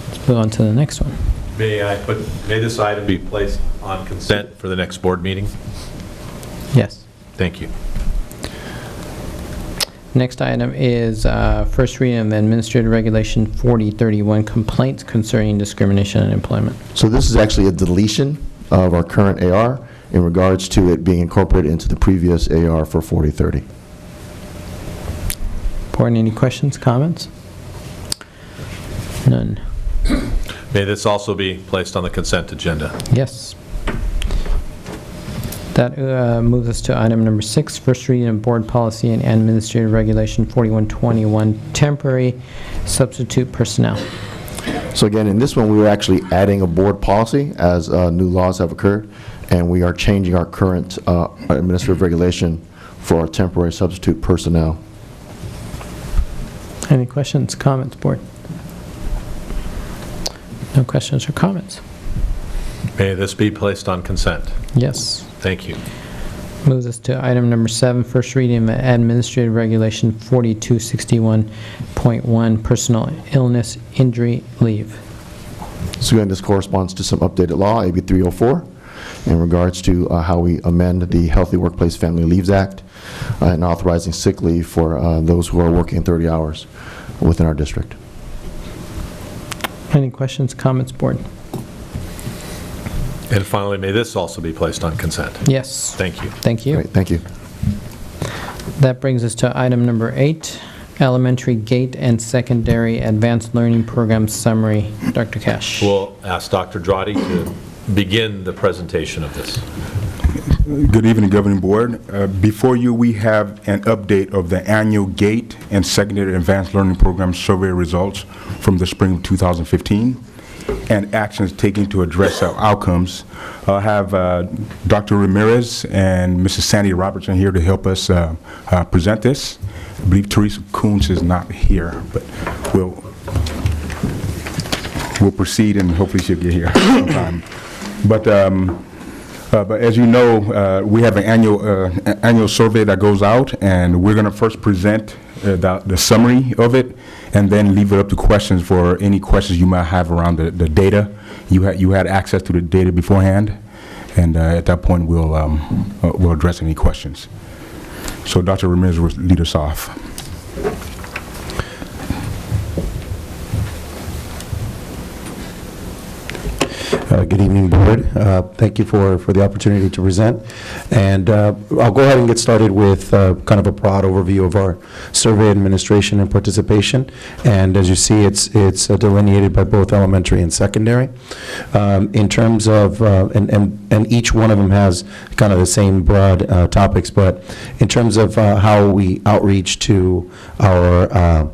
Let's move on to the next one. May this item be placed on consent for the next board meeting? Yes. Thank you. Next item is first reading of Administrative Regulation 4031, complaints concerning discrimination in employment. So this is actually a deletion of our current AR in regards to it being incorporated into the previous AR for 4030. Board, any questions, comments? None. May this also be placed on the consent agenda? Yes. That moves us to item number 6, first reading of board policy and administrative regulation 4121, temporary substitute personnel. So again, in this one, we were actually adding a board policy as new laws have occurred, and we are changing our current administrative regulation for our temporary substitute personnel. Any questions, comments, board? No questions or comments? May this be placed on consent? Yes. Thank you. Moves us to item number 7, first reading of Administrative Regulation 4261.1, personal illness injury leave. So again, this corresponds to some updated law, AB 304, in regards to how we amend the Healthy Workplace Family Leaves Act and authorizing sick leave for those who are working 30 hours within our district. Any questions, comments, board? And finally, may this also be placed on consent? Yes. Thank you. Thank you. Great, thank you. That brings us to item number 8, Elementary Gate and Secondary Advanced Learning Program Summary. Dr. Cash. We'll ask Dr. Drotti to begin the presentation of this. Good evening, Governing Board. Before you, we have an update of the annual GATE and Secondary Advanced Learning Program survey results from the spring of 2015 and actions taken to address our outcomes. I'll have Dr. Ramirez and Mrs. Sandy Robertson here to help us present this. I believe Teresa Kuntz is not here, but we'll proceed and hopefully she'll get here sometime. But as you know, we have an annual survey that goes out, and we're going to first present the summary of it, and then leave it up to questions for any questions you might have around the data. You had access to the data beforehand, and at that point we'll address any questions. So Dr. Ramirez will lead us off. Good evening, Board. Thank you for the opportunity to present. And I'll go ahead and get started with kind of a broad overview of our survey administration and participation. And as you see, it's delineated by both elementary and secondary. In terms of, and each one of them has kind of the same broad topics, but in terms of how we outreach to our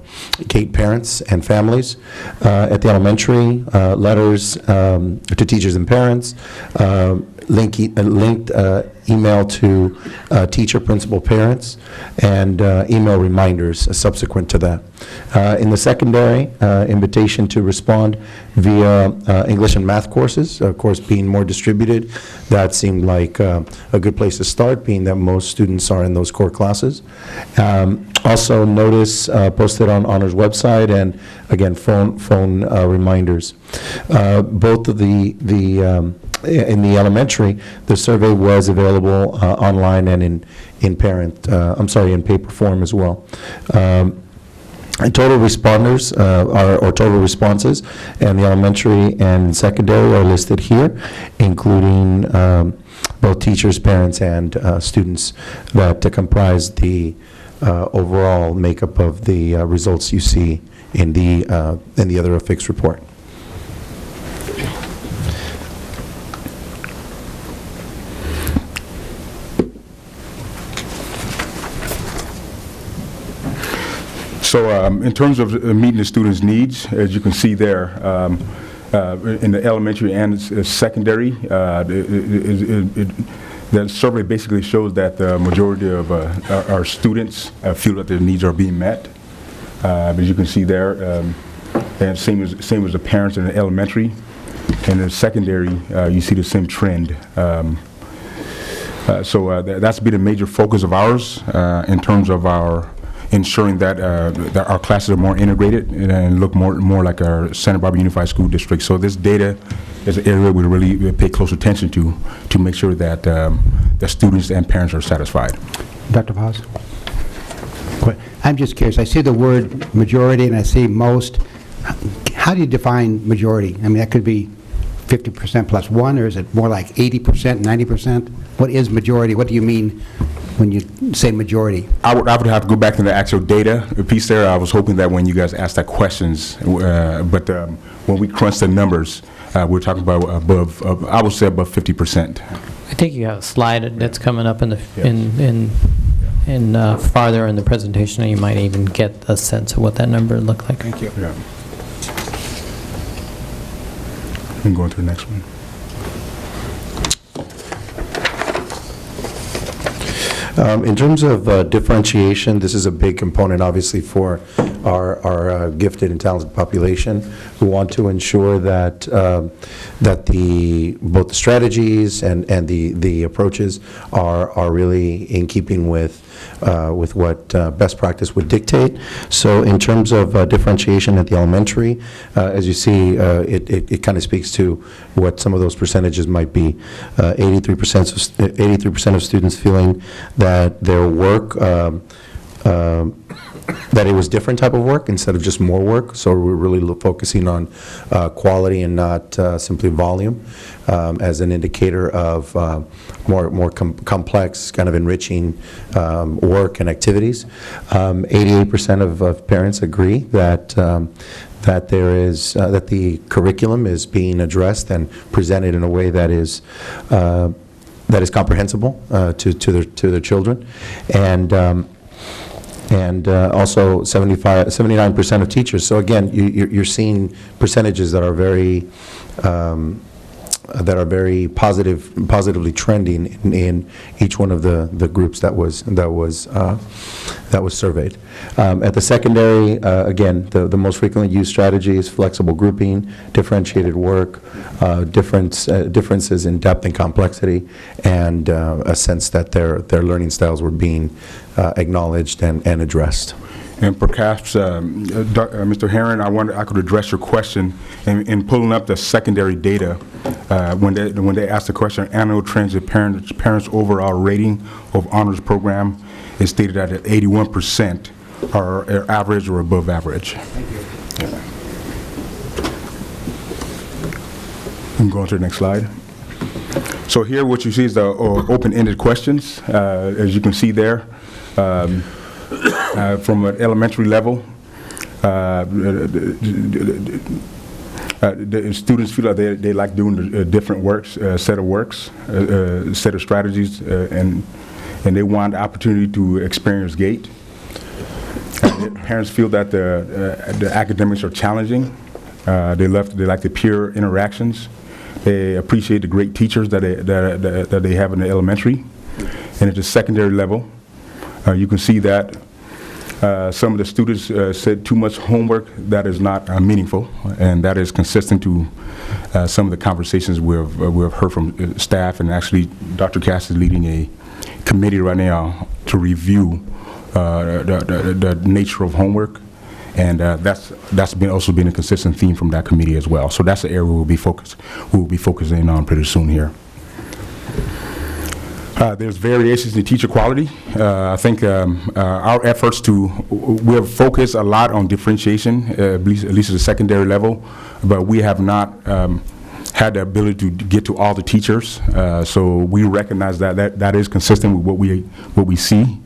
GATE parents and families, at the elementary, letters to teachers and parents, linked email to teacher, principal, parents, and email reminders subsequent to that. In the secondary, invitation to respond via English and math courses, of course being more distributed. That seemed like a good place to start, being that most students are in those core classes. Also notice posted on Honor's website, and again phone reminders. Both of in the elementary, the survey was available online and in paper form as well. And total responders or total responses in the elementary and secondary are listed here, including both teachers, parents, and students that comprise the overall makeup of the results you see in the other affixed report. So in terms of meeting the students' needs, as you can see there, in the elementary and secondary, the survey basically shows that the majority of our students feel that their needs are being met. As you can see there, and same as the parents in the elementary. And in the secondary, you see the same trend. So that's been a major focus of ours in terms of our ensuring that our classes are more integrated and look more like our Santa Barbara Unified School District. So this data is an area we really pay close attention to make sure that the students and parents are satisfied. Dr. Paz? I'm just curious. I see the word majority and I see most. How do you define majority? I mean, that could be 50% plus one, or is it more like 80%, 90%? What is majority? What do you mean when you say majority? I would have to go back to the actual data piece there. I was hoping that when you guys asked that questions, but when we crunch the numbers, we're talking about above, I would say above 50%. I think you have a slide that's coming up in the farther in the presentation, and you might even get a sense of what that number looked like. Thank you. Yeah. And going to the next one. In terms of differentiation, this is a big component, obviously, for our gifted and talented population. We want to ensure that both the strategies and the approaches are really in keeping with what best practice would dictate. So in terms of differentiation at the elementary, as you see, it kind of speaks to what some of those percentages might be. 83% of students feeling that their work, that it was different type of work instead of just more work. So we're really focusing on quality and not simply volume as an indicator of more complex, kind of enriching work and activities. 88% of parents agree that that the curriculum is being addressed and presented in a way that is comprehensible to their children, and also 79% of teachers. So again, you're seeing percentages that are very positively trending in each one of the groups that was surveyed. At the secondary, again, the most frequently used strategy is flexible grouping, differentiated work, differences in depth and complexity, and a sense that their learning styles were being acknowledged and addressed. And perhaps, Mr. Herron, I could address your question in pulling up the secondary data. When they asked the question, annual trends of parents' overall rating of honors program is stated at 81% are average or above average. Thank you. Yeah. We can go on to the next slide. So here what you see is the open-ended questions. As you can see there, from an elementary level, the students feel like they like doing different works, set of strategies, and they want the opportunity to experience GATE. Parents feel that the academics are challenging. They like the peer interactions. They appreciate the great teachers that they have in the elementary. And at the secondary level, you can see that some of the students said too much homework that is not meaningful, and that is consistent to some of the conversations we've heard from staff, and actually Dr. Cass is leading a committee right now to review the nature of homework, and that's also been a consistent theme from that committee as well. So that's the area we'll be focusing on pretty soon here. There's variations in teacher quality. I think our efforts we have focused a lot on differentiation, at least at the secondary level, but we have not had the ability to get to all the teachers. So we recognize that is consistent with what we see.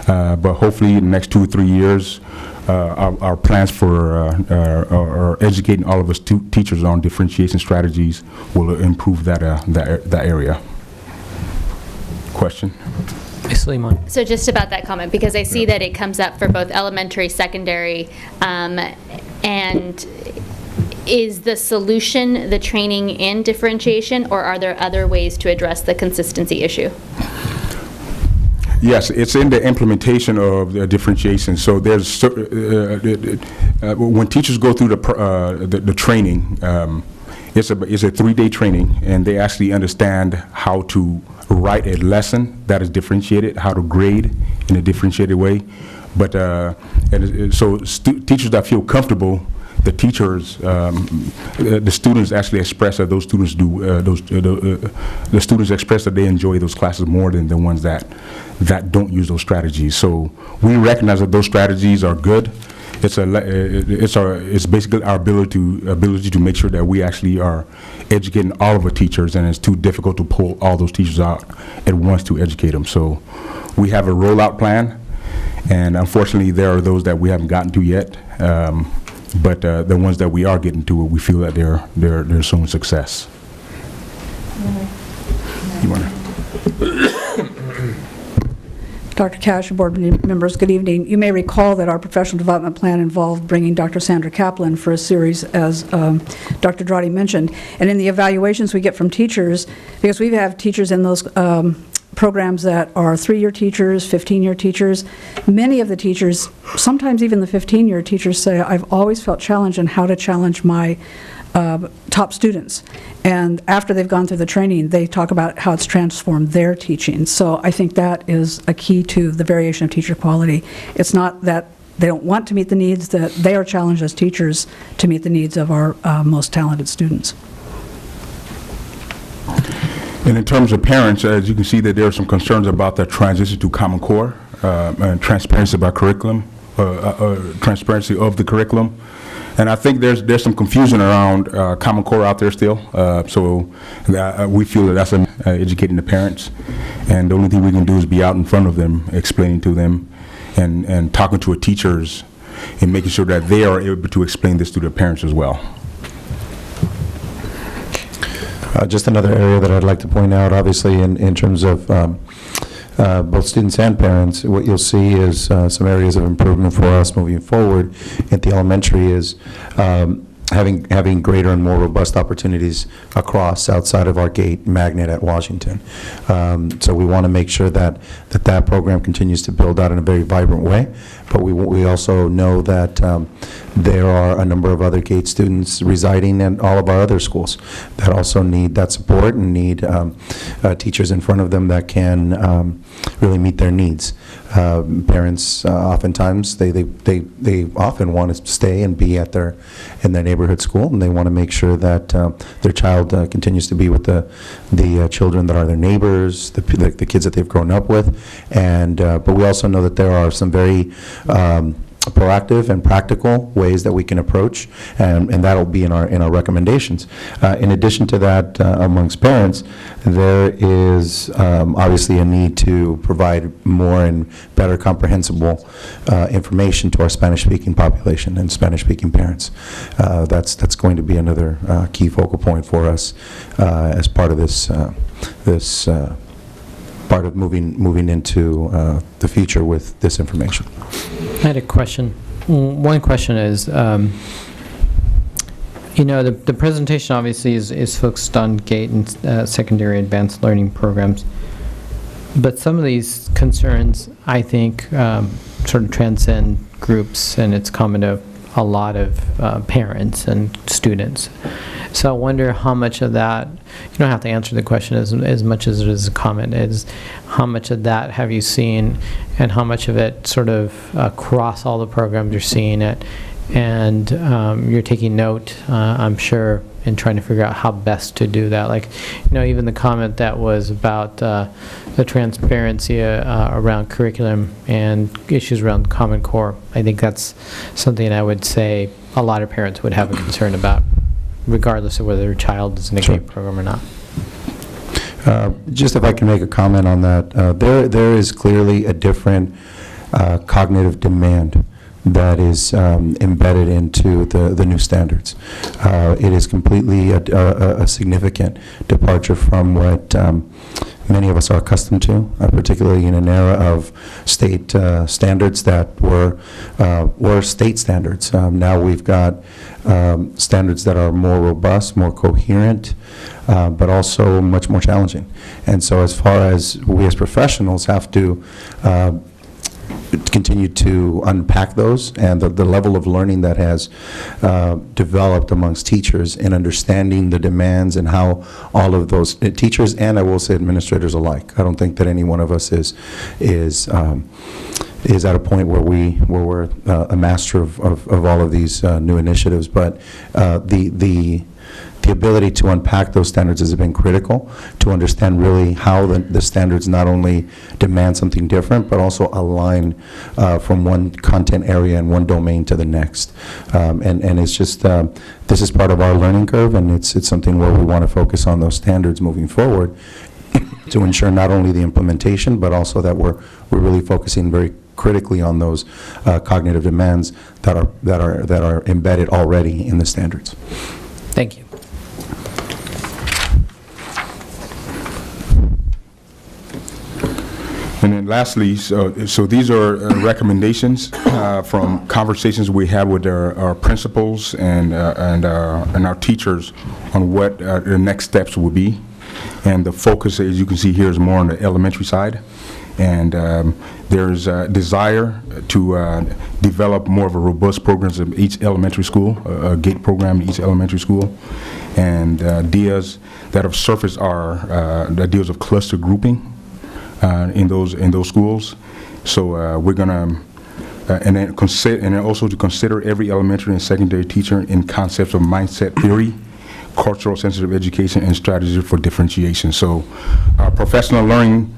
But hopefully in the next 2 or 3 years, our plans for educating all of us teachers on differentiation strategies will improve that area. Question? So just about that comment, because I see that it comes up for both elementary, secondary, and is the solution the training in differentiation, or are there other ways to address the consistency issue? Yes, it's in the implementation of the differentiation. So there's when teachers go through the training, it's a 3-day training, and they actually understand how to write a lesson that is differentiated, how to grade in a differentiated way. But so teachers that feel comfortable, the teachers, the students actually express that those students do. The students express that they enjoy those classes more than the ones that don't use those strategies. So we recognize that those strategies are good. It's basically our ability to make sure that we actually are educating all of our teachers, and it's too difficult to pull all those teachers out at once to educate them. So we have a rollout plan, and unfortunately there are those that we haven't gotten to yet. But the ones that we are getting to, we feel that they're showing success. You want to? Dr. Cash and board members, good evening. You may recall that our professional development plan involved bringing Dr. Sandra Kaplan for a series, as Dr. Drotti mentioned. And in the evaluations we get from teachers, because we have teachers in those programs that are 3-year teachers, 15-year teachers. Many of the teachers, sometimes even the 15-year teachers, say, I've always felt challenged in how to challenge my top students. And after they've gone through the training, they talk about how it's transformed their teaching. So I think that is a key to the variation of teacher quality. It's not that they don't want to meet the needs, that they are challenged as teachers to meet the needs of our most talented students. And in terms of parents, as you can see, that there are some concerns about the transition to Common Core and transparency about curriculum, transparency of the curriculum. And I think there's some confusion around Common Core out there still. So we feel that that's educating the parents. And the only thing we can do is be out in front of them, explaining to them, and talking to our teachers, and making sure that they are able to explain this to their parents as well. Just another area that I'd like to point out, obviously, in terms of both students and parents, what you'll see is some areas of improvement for us moving forward at the elementary is having greater and more robust opportunities across outside of our gate magnet at Washington. So we want to make sure that program continues to build out in a very vibrant way, but we also know that there are a number of other gate students residing in all of our other schools that also need that support and need teachers in front of them that can really meet their needs. Parents oftentimes they often want to stay and be at in their neighborhood school, and they want to make sure that their child continues to be with the children that are their neighbors, the kids that they've grown up with, and but we also know that there are some very proactive and practical ways that we can approach, and that'll be in our recommendations. In addition to that, amongst parents, there is obviously a need to provide more and better comprehensible information to our Spanish-speaking population and Spanish-speaking parents. That's going to be another key focal point for us as part of this part of moving into the future with this information. I had a question. One question is, you know, the presentation obviously is focused on GATE and secondary advanced learning programs, but some of these concerns, I think, sort of transcend groups, and it's common to a lot of parents and students. So I wonder how much of that, you don't have to answer the question as much as it is a comment, is how much of that have you seen, and how much of it sort of across all the programs you're seeing it, and you're taking note, I'm sure, in trying to figure out how best to do that. Like, you know, even the comment that was about the transparency around curriculum and issues around Common Core, I think that's something I would say a lot of parents would have a concern about, regardless of whether their child is in a GATE program or not. Just if I can make a comment on that, there is clearly a different cognitive demand that is embedded into the new standards. It is completely a significant departure from what many of us are accustomed to, particularly in an era of state standards that were state standards. Now we've got standards that are more robust, more coherent, but also much more challenging. And so as far as we as professionals have to continue to unpack those, and the level of learning that has developed amongst teachers in understanding the demands and how all of those teachers, and I will say administrators alike. I don't think that any one of us is at a point where we're a master of all of these new initiatives, but the ability to unpack those standards has been critical to understand really how the standards not only demand something different, but also align from one content area and one domain to the next. And it's just, this is part of our learning curve, and it's something where we want to focus on those standards moving forward to ensure not only the implementation, but also that we're really focusing very critically on those cognitive demands that are embedded already in the standards. Thank you. And then lastly, so these are recommendations from conversations we had with our principals and our teachers on what the next steps will be. And the focus, as you can see here, is more on the elementary side. And there's a desire to develop more of a robust programs in each elementary school, a GATE program in each elementary school. And ideas that have surfaced are the ideas of cluster grouping in those schools. So we're going to and then also to consider every elementary and secondary teacher in concepts of mindset theory, cultural sensitive education, and strategy for differentiation. So professional learning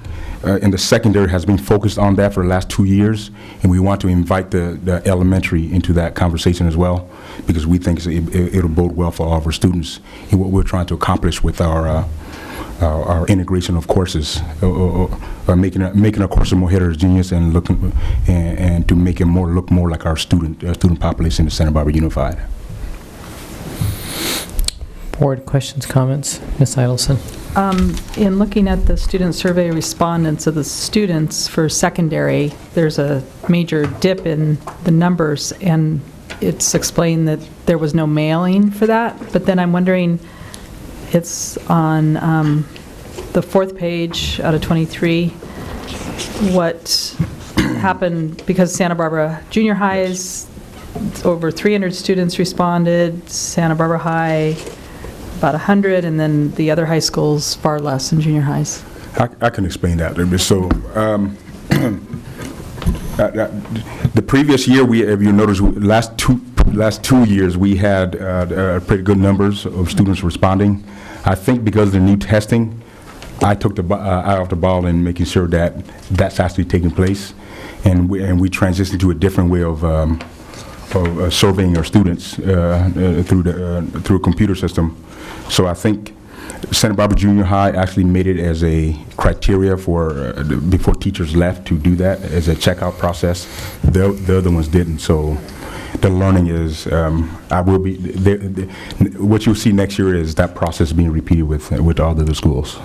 in the secondary has been focused on that for the last 2 years, and we want to invite the elementary into that conversation as well, because we think it'll bode well for all of our students in what we're trying to accomplish with our integration of courses, making our courses more heterogeneous and and to make it look more like our student population in Santa Barbara Unified. Board questions, comments? Ms. Idelson? In looking at the student survey respondents of the students for secondary, there's a major dip in the numbers, and it's explained that there was no mailing for that. But then I'm wondering, it's on the 4th page out of 23, what happened, because Santa Barbara Junior High's over 300 students responded, Santa Barbara High about 100, and then the other high schools far less in junior highs. I can explain that. So the previous year, if you notice, last two years we had pretty good numbers of students responding. I think because of the new testing, I took the eye off the ball in making sure that that's actually taking place, and we transitioned to a different way of surveying our students through a computer system. So I think Santa Barbara Junior High actually made it as a criteria for before teachers left to do that as a checkout process. The other ones didn't. So the learning is what you'll see next year is that process being repeated with all the other schools.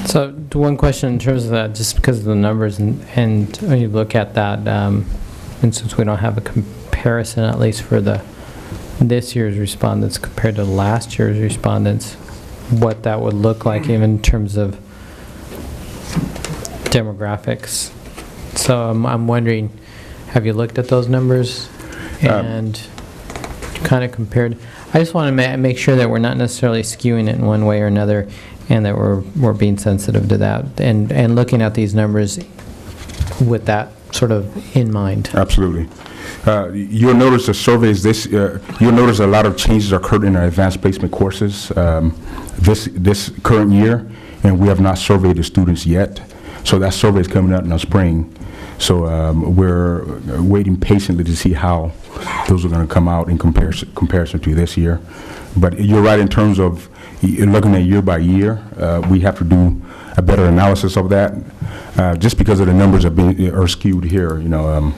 So one question in terms of that, just because of the numbers, and when you look at that, and since we don't have a comparison, at least for this year's respondents compared to last year's respondents, what that would look like even in terms of demographics. So I'm wondering, have you looked at those numbers and kind of compared? I just want to make sure that we're not necessarily skewing it in one way or another, and that we're being sensitive to that, and looking at these numbers with that sort of in mind. Absolutely. You'll notice the surveys you'll notice a lot of changes occurred in our advanced placement courses this current year, and we have not surveyed the students yet. So that survey is coming out in the spring. So we're waiting patiently to see how those are going to come out in comparison to this year. But you're right in terms of looking at year by year. We have to do a better analysis of that. Just because of the numbers are skewed here,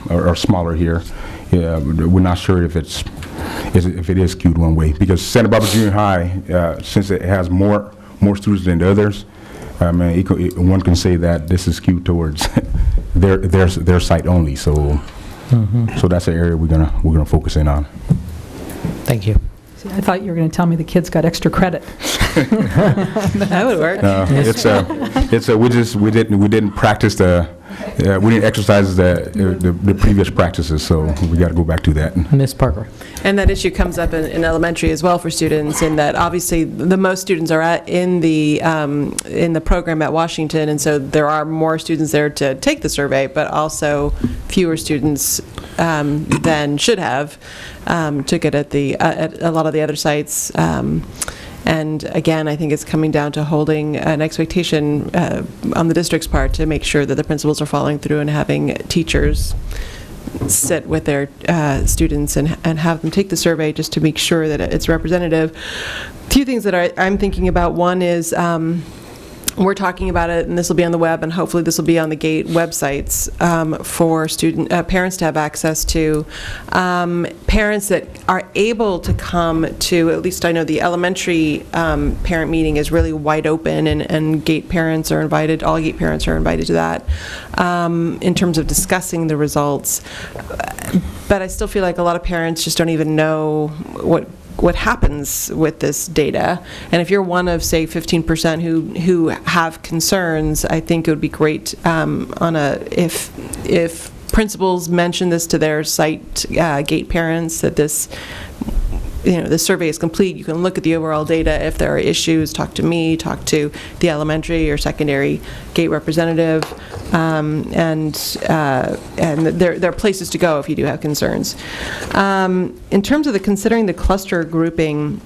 are smaller here. We're not sure if it is skewed one way, because Santa Barbara Junior High, since it has more students than the others, one can say that this is skewed towards their site only. So, so that's an area we're gonna focus in on. Thank you. See, I thought you were going to tell me the kids got extra credit. That would work. We didn't practice we didn't exercise the previous practices, so we got to go back to that. Ms. Parker. And that issue comes up in elementary as well for students, in that obviously the most students are in the program at Washington, and so there are more students there to take the survey, but also fewer students than should have took it at a lot of the other sites. And again, I think it's coming down to holding an expectation on the district's part to make sure that the principals are following through and having teachers sit with their students and have them take the survey just to make sure that it's representative. A few things that I'm thinking about. One is we're talking about it, and this will be on the web, and hopefully this will be on the GATE websites for parents to have access to. Parents that are able to come to, at least I know the elementary parent meeting is really wide open, and GATE parents are invited, all GATE parents are invited to that in terms of discussing the results. But I still feel like a lot of parents just don't even know what happens with this data. And if you're one of, say, 15% who have concerns, I think it would be great if principals mention this to their site gate parents, that this survey is complete. You can look at the overall data. If there are issues, talk to me, talk to the elementary or secondary gate representative, and there are places to go if you do have concerns. In terms of considering the cluster grouping,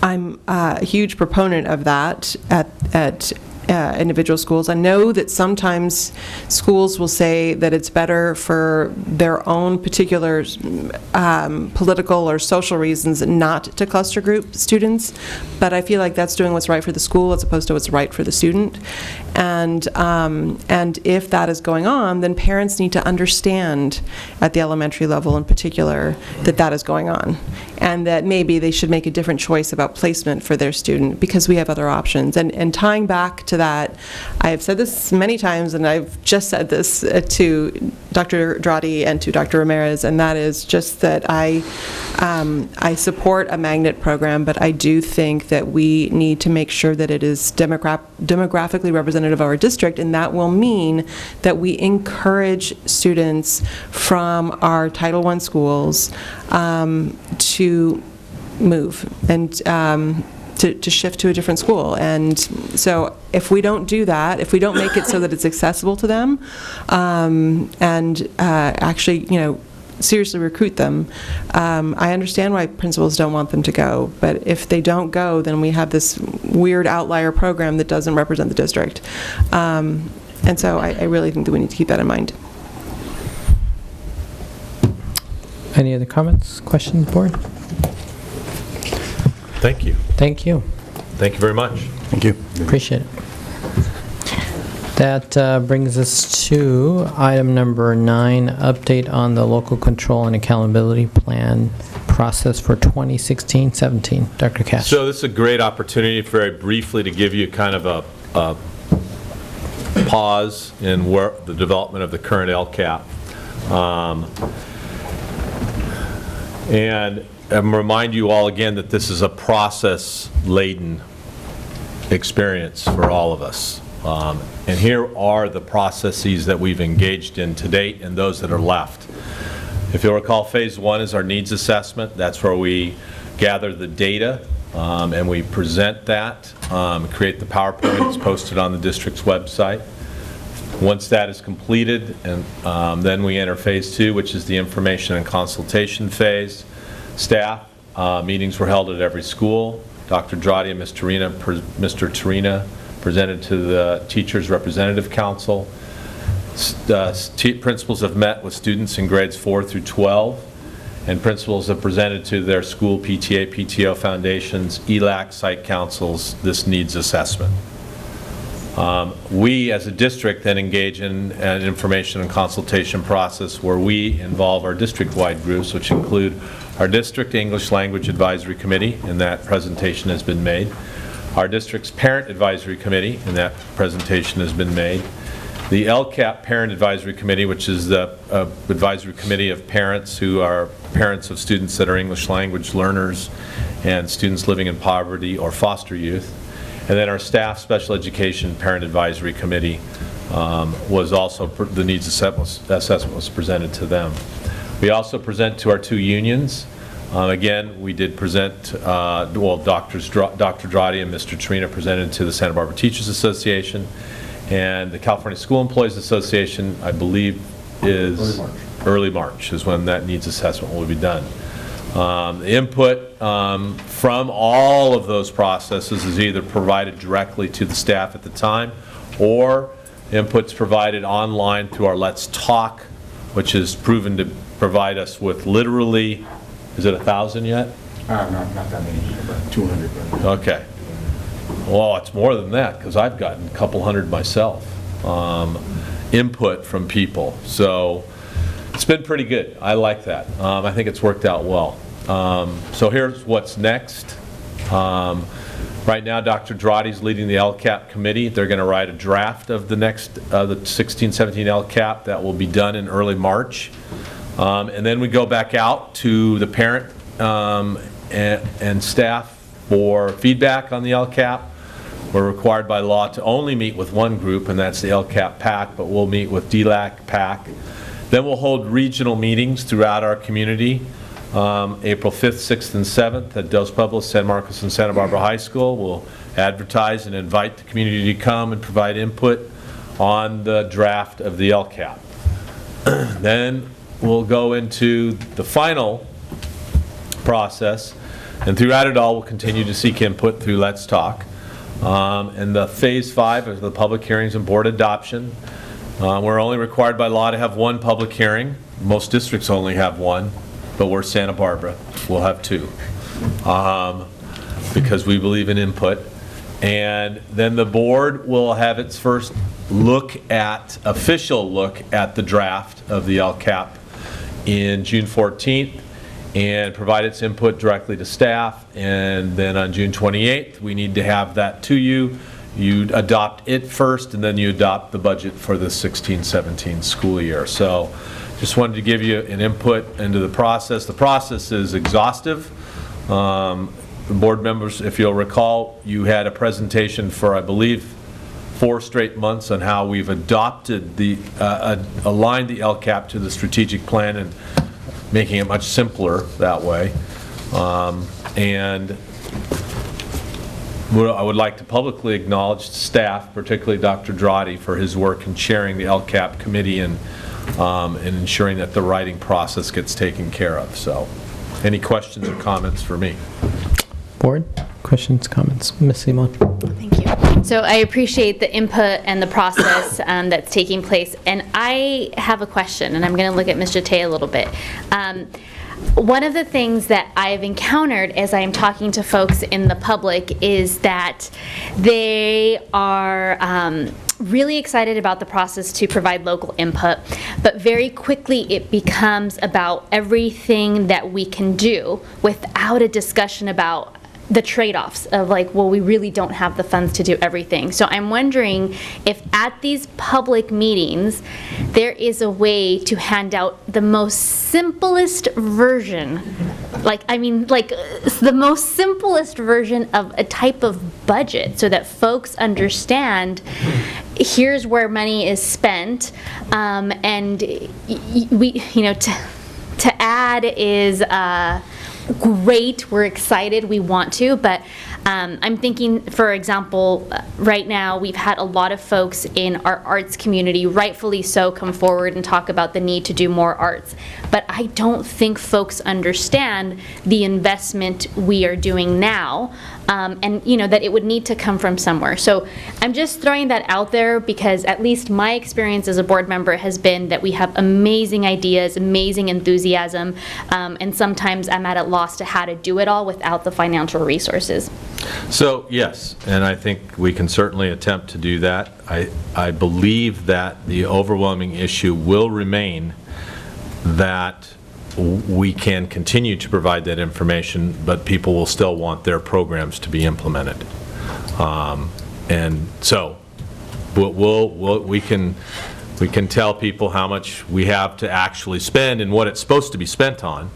I'm a huge proponent of that at individual schools. I know that sometimes schools will say that it's better for their own particular political or social reasons not to cluster group students, but I feel like that's doing what's right for the school as opposed to what's right for the student. And if that is going on, then parents need to understand at the elementary level in particular that that is going on, and that maybe they should make a different choice about placement for their student because we have other options. And tying back to that, I have said this many times, and I've just said this to Dr. Drotti and to Dr. Ramirez, and that is just that I support a magnet program, but I do think that we need to make sure that it is demographically representative of our district, and that will mean that we encourage students from our Title I schools to move and to shift to a different school. And so if we don't do that, if we don't make it so that it's accessible to them, and actually, seriously recruit them, I understand why principals don't want them to go, but if they don't go, then we have this weird outlier program that doesn't represent the district. And so I really think that we need to keep that in mind. Any other comments, questions, board? Thank you. Thank you. Thank you very much. Thank you. Appreciate it. That brings us to item number 9, update on the local control and accountability plan process for 2016-17. Dr. Cash. So this is a great opportunity, very briefly, to give you kind of a pause in the development of the current LCAP. And remind you all again that this is a process-laden experience for all of us. And here are the processes that we've engaged in to date and those that are left. If you'll recall, phase 1 is our needs assessment. That's where we gather the data and we present that, create the PowerPoint that's posted on the district's website. Once that is completed, and then we enter phase 2, which is the information and consultation phase. Staff meetings were held at every school. Dr. Drotti and Mr. Torina presented to the Teachers Representative Council. Principals have met with students in grades 4 through 12, and principals have presented to their school PTA, PTO foundations, ELAC, site councils, this needs assessment. We as a district then engage in an information and consultation process where we involve our district-wide groups, which include our district English Language Advisory Committee, and that presentation has been made. Our district's Parent Advisory Committee, and that presentation has been made. The LCAP Parent Advisory Committee, which is the advisory committee of parents who are parents of students that are English language learners and students living in poverty or foster youth. And then our staff special education parent advisory committee was also, the needs assessment was presented to them. We also present to our 2 unions. Again, we did present, well, Dr. Drotti and Mr. Torina presented to the Santa Barbara Teachers Association, and the California School Employees Association, I believe, is early March is when that needs assessment will be done. The input from all of those processes is either provided directly to the staff at the time, or input's provided online through our Let's Talk, which is proven to provide us with literally, is it 1,000 yet? Not that many, about 200. Okay. Well, it's more than that, because I've gotten a couple hundred myself, input from people. So it's been pretty good. I like that. I think it's worked out well. So here's what's next. Right now, Dr. Drotti's leading the LCAP committee. They're going to write a draft of the next, the 16-17 LCAP that will be done in early March. And then we go back out to the parent and staff for feedback on the LCAP. We're required by law to only meet with one group, and that's the LCAP PAC, but we'll meet with DLAC PAC. Then we'll hold regional meetings throughout our community, April 5th, 6th, and 7th at Dos Pueblos, San Marcos, and Santa Barbara High School. We'll advertise and invite the community to come and provide input on the draft of the LCAP. Then we'll go into the final process, and throughout it all, we'll continue to seek input through Let's Talk. And the Phase 5 is the public hearings and board adoption. We're only required by law to have one public hearing. Most districts only have one, but we're Santa Barbara. We'll have two because we believe in input. And then the board will have its first official look at the draft of the LCAP in June 14th and provide its input directly to staff. And then on June 28th, we need to have that to you. You adopt it first, and then you adopt the budget for the 16-17 school year. So just wanted to give you an input into the process. The process is exhaustive. Board members, if you'll recall, you had a presentation for, I believe, 4 straight months on how we've adopted aligned the LCAP to the strategic plan and making it much simpler that way. And I would like to publicly acknowledge staff, particularly Dr. Drotti, for his work in chairing the LCAP committee and ensuring that the writing process gets taken care of. So, any questions or comments for me? Board, questions, comments? Ms. Simon. Thank you. So I appreciate the input and the process that's taking place. And I have a question, and I'm going to look at Ms. Jate a little bit. One of the things that I've encountered as I am talking to folks in the public is that they are really excited about the process to provide local input, but very quickly it becomes about everything that we can do without a discussion about the trade-offs of like, well, we really don't have the funds to do everything. So I'm wondering if at these public meetings, there is a way to hand out the most simplest version, the most simplest version of a type of budget so that folks understand here's where money is spent, and we, to add is, great, we're excited, we want to, but I'm thinking, for example, right now we've had a lot of folks in our arts community, rightfully so, come forward and talk about the need to do more arts. But I don't think folks understand the investment we are doing now, and that it would need to come from somewhere. So I'm just throwing that out there because at least my experience as a board member has been that we have amazing ideas, amazing enthusiasm, and sometimes I'm at a loss to how to do it all without the financial resources. So yes, and I think we can certainly attempt to do that. I believe that the overwhelming issue will remain that we can continue to provide that information, but people will still want their programs to be implemented. And so we can tell people how much we have to actually spend and what it's supposed to be spent on.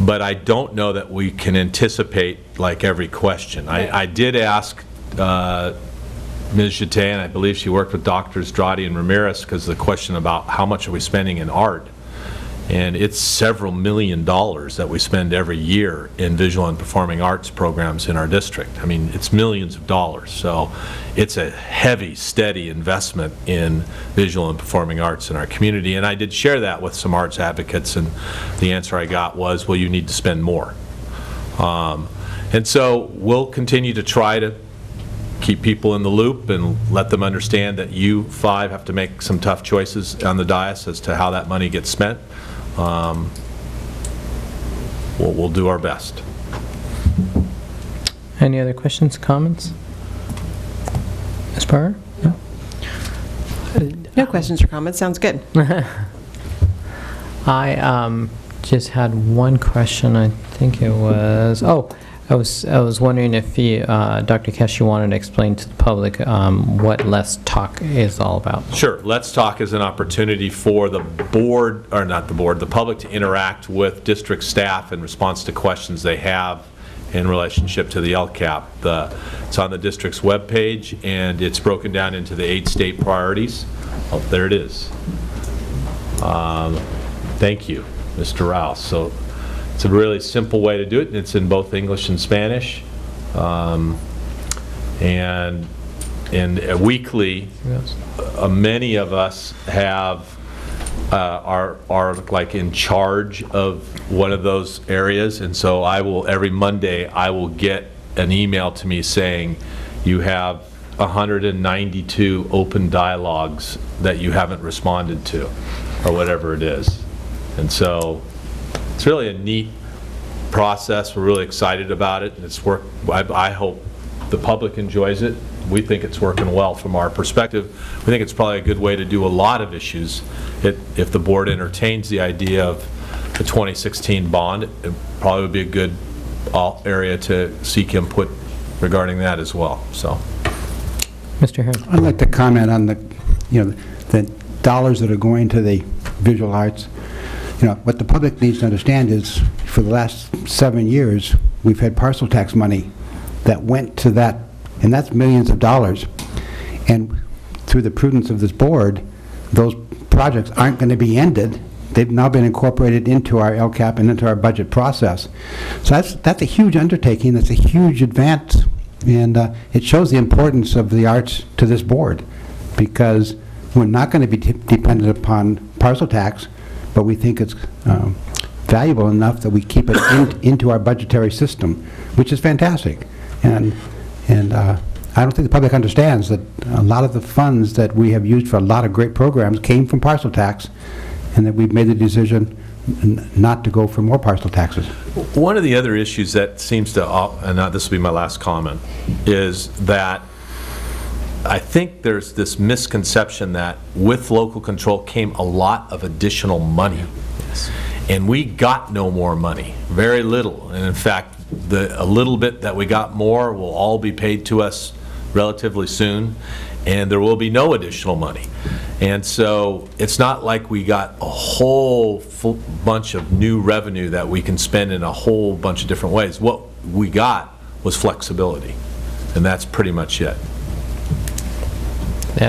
But I don't know that we can anticipate like every question. I did ask Ms. Jate, and I believe she worked with Drs. Drotti and Ramirez, because the question about how much are we spending in art, and it's several $1 million that we spend every year in visual and performing arts programs in our district. I mean, it's millions of dollars, so it's a heavy, steady investment in visual and performing arts in our community. And I did share that with some arts advocates, and the answer I got was, well, you need to spend more. And so we'll continue to try to keep people in the loop and let them understand that you 5 have to make some tough choices on the dais as to how that money gets spent. We'll do our best. Any other questions, comments? Ms. Parker? No? No questions or comments. Sounds good. I just had one question. I think it was, I was wondering if you, Dr. Cash, you wanted to explain to the public what Let's Talk is all about. Sure. Let's Talk is an opportunity for the board, or not the board, the public to interact with district staff in response to questions they have in relationship to the LCAP. It's on the district's webpage, and it's broken down into the 8 state priorities. Oh, there it is. Thank you, Mr. Rouse. So it's a really simple way to do it, and it's in both English and Spanish. And weekly, yes. Many of us have are like in charge of one of those areas, and so every Monday I will get an email to me saying you have 192 open dialogues that you haven't responded to, or whatever it is. And so it's really a neat process. We're really excited about it, and it's work. I hope the public enjoys it. We think it's working well from our perspective. We think it's probably a good way to do a lot of issues. If the board entertains the idea of the 2016 bond, it probably would be a good area to seek input regarding that as well. So, Mr. Herron. I'd like to comment on the dollars that are going to the visual arts. What the public needs to understand is, for the last 7 years, we've had parcel tax money that went to that, and that's millions of dollars. And through the prudence of this board, those projects aren't going to be ended. They've now been incorporated into our LCAP and into our budget process. So that's a huge undertaking. That's a huge advance, and it shows the importance of the arts to this board, because we're not going to be dependent upon parcel tax, but we think it's valuable enough that we keep it into our budgetary system, which is fantastic. And I don't think the public understands that a lot of the funds that we have used for a lot of great programs came from parcel tax, and that we've made the decision not to go for more parcel taxes. One of the other issues that seems to, and this will be my last comment, is that I think there's this misconception that with local control came a lot of additional money. Yes. And we got no more money, very little. And in fact, a little bit that we got more will all be paid to us relatively soon, and there will be no additional money. And so it's not like we got a whole bunch of new revenue that we can spend in a whole bunch of different ways. What we got was flexibility, and that's pretty much it.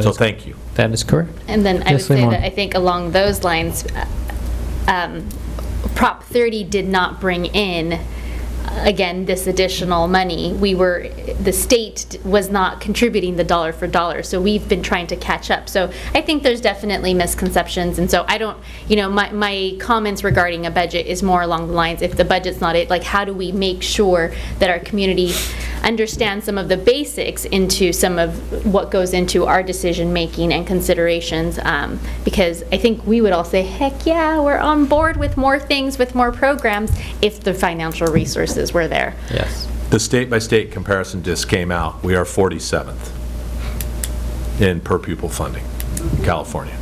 So thank you. That is correct. And then I would say that I think along those lines, Prop 30 did not bring in, again, this additional money. The state was not contributing the dollar for dollar, so we've been trying to catch up. So I think there's definitely misconceptions, and so I don't, my comments regarding a budget is more along the lines, if the budget's not it, like how do we make sure that our community understands some of the basics into some of what goes into our decision making and considerations, because I think we would all say, heck yeah, we're on board with more things, with more programs, if the financial resources were there. Yes. The state-by-state comparison disc came out. We are 47th in per pupil funding in California.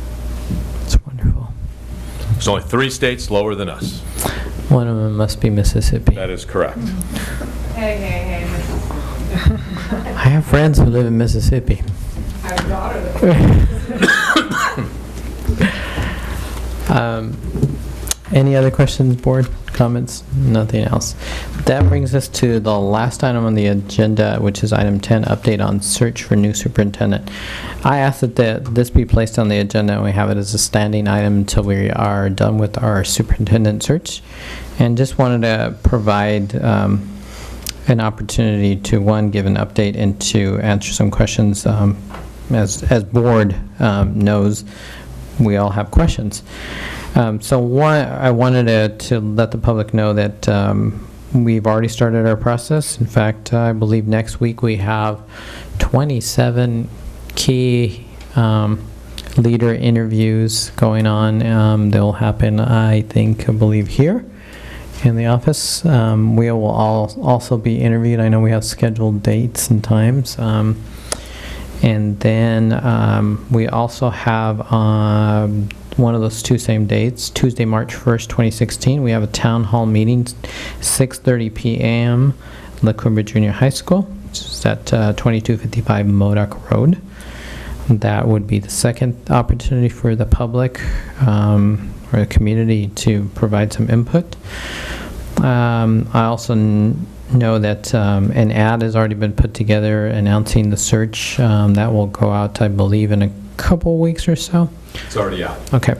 That's wonderful. There's only 3 states lower than us. One of them must be Mississippi. That is correct. Hey, Mississippi. I have friends who live in Mississippi. I have a daughter that Any other questions, board? Comments? Nothing else. That brings us to the last item on the agenda, which is item 10, update on search for new superintendent. I asked that this be placed on the agenda, and we have it as a standing item until we are done with our superintendent search. And just wanted to provide an opportunity to, one, give an update and to answer some questions. As board knows, we all have questions. So one, I wanted to let the public know that we've already started our process. In fact, I believe next week we have 27 key leader interviews going on. They'll happen, I believe here in the office. We will also be interviewed. I know we have scheduled dates and times. And then we also have one of those 2 same dates, Tuesday, March 1st, 2016. We have a town hall meeting, 6:30 p.m., La Cumbre Junior High School, which is at 2255 Modoc Road. That would be the second opportunity for the public or the community to provide some input. I also know that an ad has already been put together announcing the search. That will go out, I believe, in a couple weeks or so. It's already out. Okay.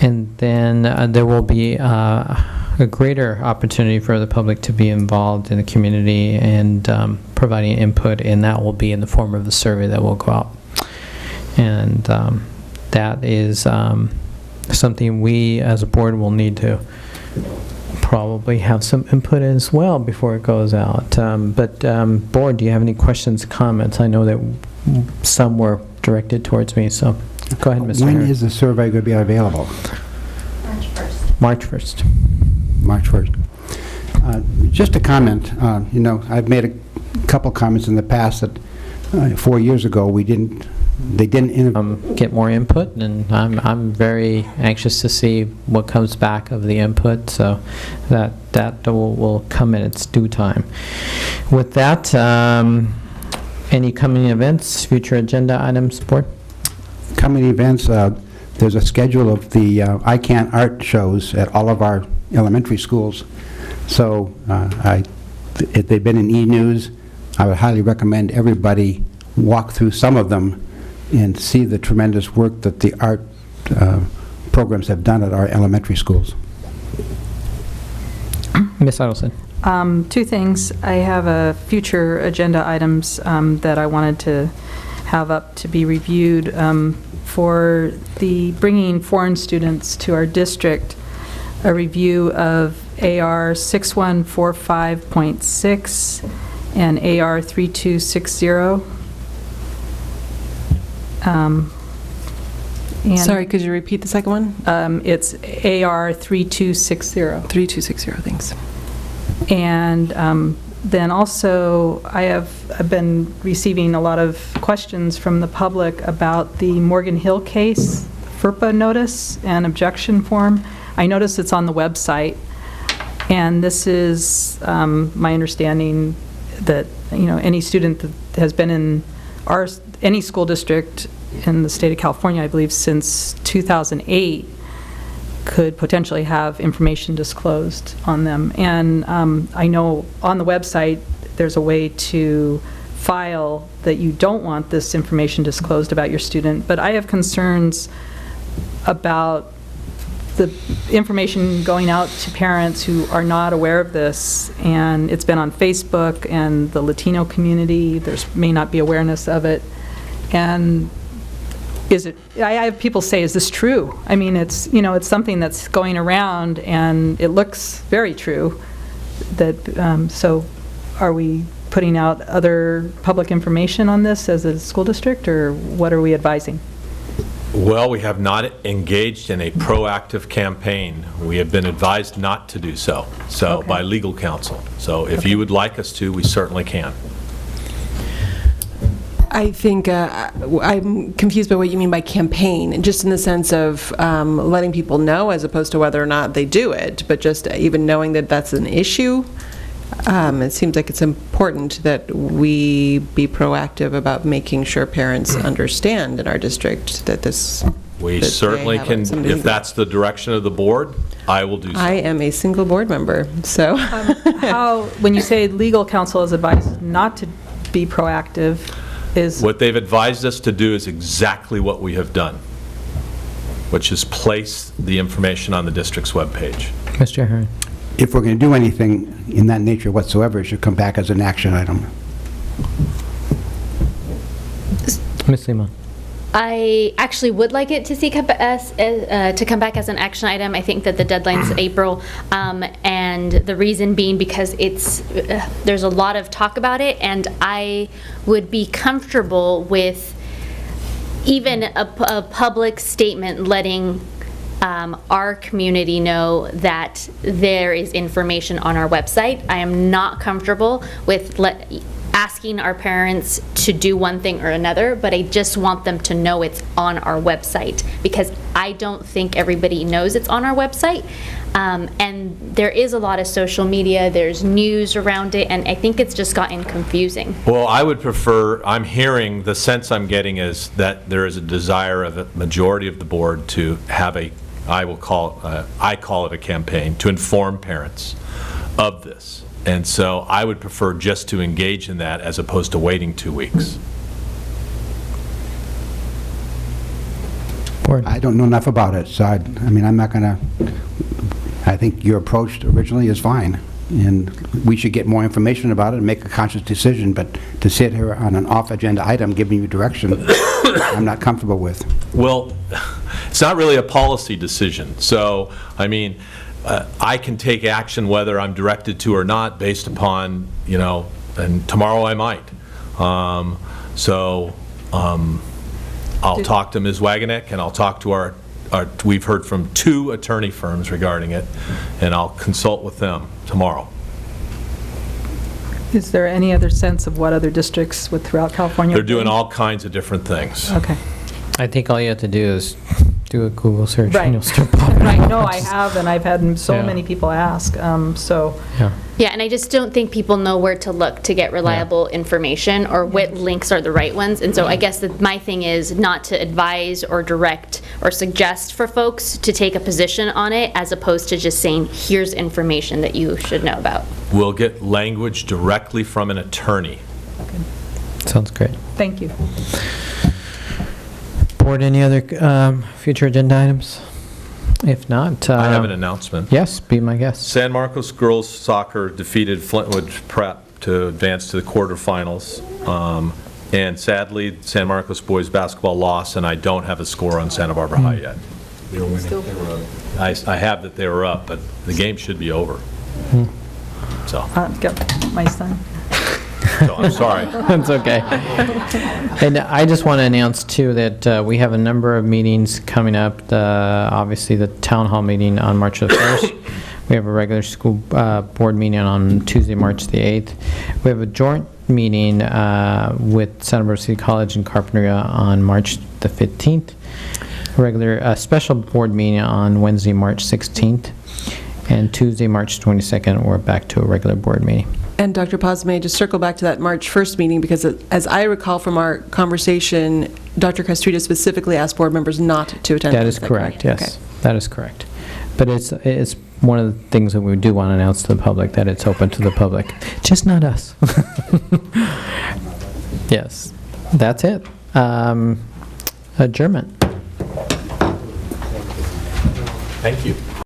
And then there will be a greater opportunity for the public to be involved in the community and providing input, and that will be in the form of the survey that will go out. And that is something we as a board will need to probably have some input as well before it goes out. Board, do you have any questions, comments? I know that some were directed towards me, so go ahead, Mr. When Herron. is the survey going to be available? March 1st. March 1st. Just a comment, you know, I've made a couple comments in the past that 4 years ago they didn't get more input, and I'm very anxious to see what comes back of the input, so that will come in its due time. With that, any coming events, future agenda items, board? Coming events, there's a schedule of the I Can't art shows at all of our elementary schools. So if they've been in e-news, I would highly recommend everybody walk through some of them and see the tremendous work that the art programs have done at our elementary schools. Ms. Adelson. Two things. I have future agenda items that I wanted to have up to be reviewed for the bringing foreign students to our district, a review of AR 6145.6 and AR 3260. Sorry, could you repeat the second one? It's AR 3260. 3260, thanks. And then also, I've been receiving a lot of questions from the public about the Morgan Hill case, FERPA notice and objection form. I notice it's on the website, and this is my understanding that, you know, any student that has been in any school district in the state of California, I believe, since 2008, could potentially have information disclosed on them. And I know on the website there's a way to file that you don't want this information disclosed about your student, but I have concerns about the information going out to parents who are not aware of this, and it's been on Facebook and the Latino community. There may not be awareness of it. And I have people say, is this true? I mean, it's something that's going around, and it looks very true. So are we putting out other public information on this as a school district, or what are we advising? Well, we have not engaged in a proactive campaign. We have been advised not to do so, by legal counsel. So if you would like us to, we certainly can. I think I'm confused by what you mean by campaign, just in the sense of letting people know as opposed to whether or not they do it, but just even knowing that that's an issue. It seems like it's important that we be proactive about making sure parents understand in our district that this... We certainly can, if that's the direction of the board, I will do so. I am a single board member, so... When you say legal counsel is advised not to be proactive, is... What they've advised us to do is exactly what we have done, which is place the information on the district's webpage. Mr. Herron. If we're going to do anything in that nature whatsoever, it should come back as an action item. Ms. Lima. I actually would like it to come back as an action item. I think that the deadline's April, and the reason being because there's a lot of talk about it, and I would be comfortable with even a public statement letting our community know that there is information on our website. I am not comfortable with asking our parents to do one thing or another, but I just want them to know it's on our website, because I don't think everybody knows it's on our website. And there is a lot of social media, there's news around it, and I think it's just gotten confusing. Well, I would prefer, I'm hearing, the sense I'm getting is that there is a desire of a majority of the board to have I call it a campaign, to inform parents of this. And so I would prefer just to engage in that as opposed to waiting 2 weeks. I don't know enough about it, so I mean, I'm not going to, I think your approach originally is fine, and we should get more information about it and make a conscious decision, but to sit here on an off-agenda item giving you direction, I'm not comfortable with. Well, it's not really a policy decision. So, I mean, I can take action whether I'm directed to or not based upon, and tomorrow I might. I'll talk to Ms. Wagenek, and I'll talk to we've heard from 2 attorney firms regarding it, and I'll consult with them tomorrow. Is there any other sense of what other districts throughout California? They're doing all kinds of different things. Okay. I think all you have to do is do a Google search Right. and you'll start popping I up. know I have, and I've had so Yeah. many people ask, so. Yeah, and I just don't think people know where to look to get reliable information or what links are the right ones. And so I guess that my thing is not to advise or direct or suggest for folks to take a position on it, as opposed to just saying, here's information that you should know about. We'll get language directly from an attorney. Sounds great. Thank you. Board, any other future agenda items? If not... I have an announcement. Yes, be my guest. San Marcos girls soccer defeated Flintwood Prep to advance to the quarterfinals. And sadly, San Marcos boys basketball lost, and I don't have a score on Santa Barbara High yet. They were winning. They were up. I have that they were up, but the game should be over. So Got my son. I'm sorry. That's okay. And I just want to announce, too, that we have a number of meetings coming up. Obviously, the town hall meeting on March the 1st. We have a regular school board meeting on Tuesday, March the 8th. We have a joint meeting with Santa Barbara City College and Carpenter on March the 15th. A special board meeting on Wednesday, March 16th. And Tuesday, March 22nd, we're back to a regular board meeting. And Dr. Paz, may I just circle back to that March 1st meeting, because as I recall from our conversation, Dr. Castrita specifically asked board members not to attend. That is correct, yes. Okay. That is correct. But it's one of the things that we do want to announce to the public, that it's open to the public, just not us. Yes, that's it. Adjournment. Thank you.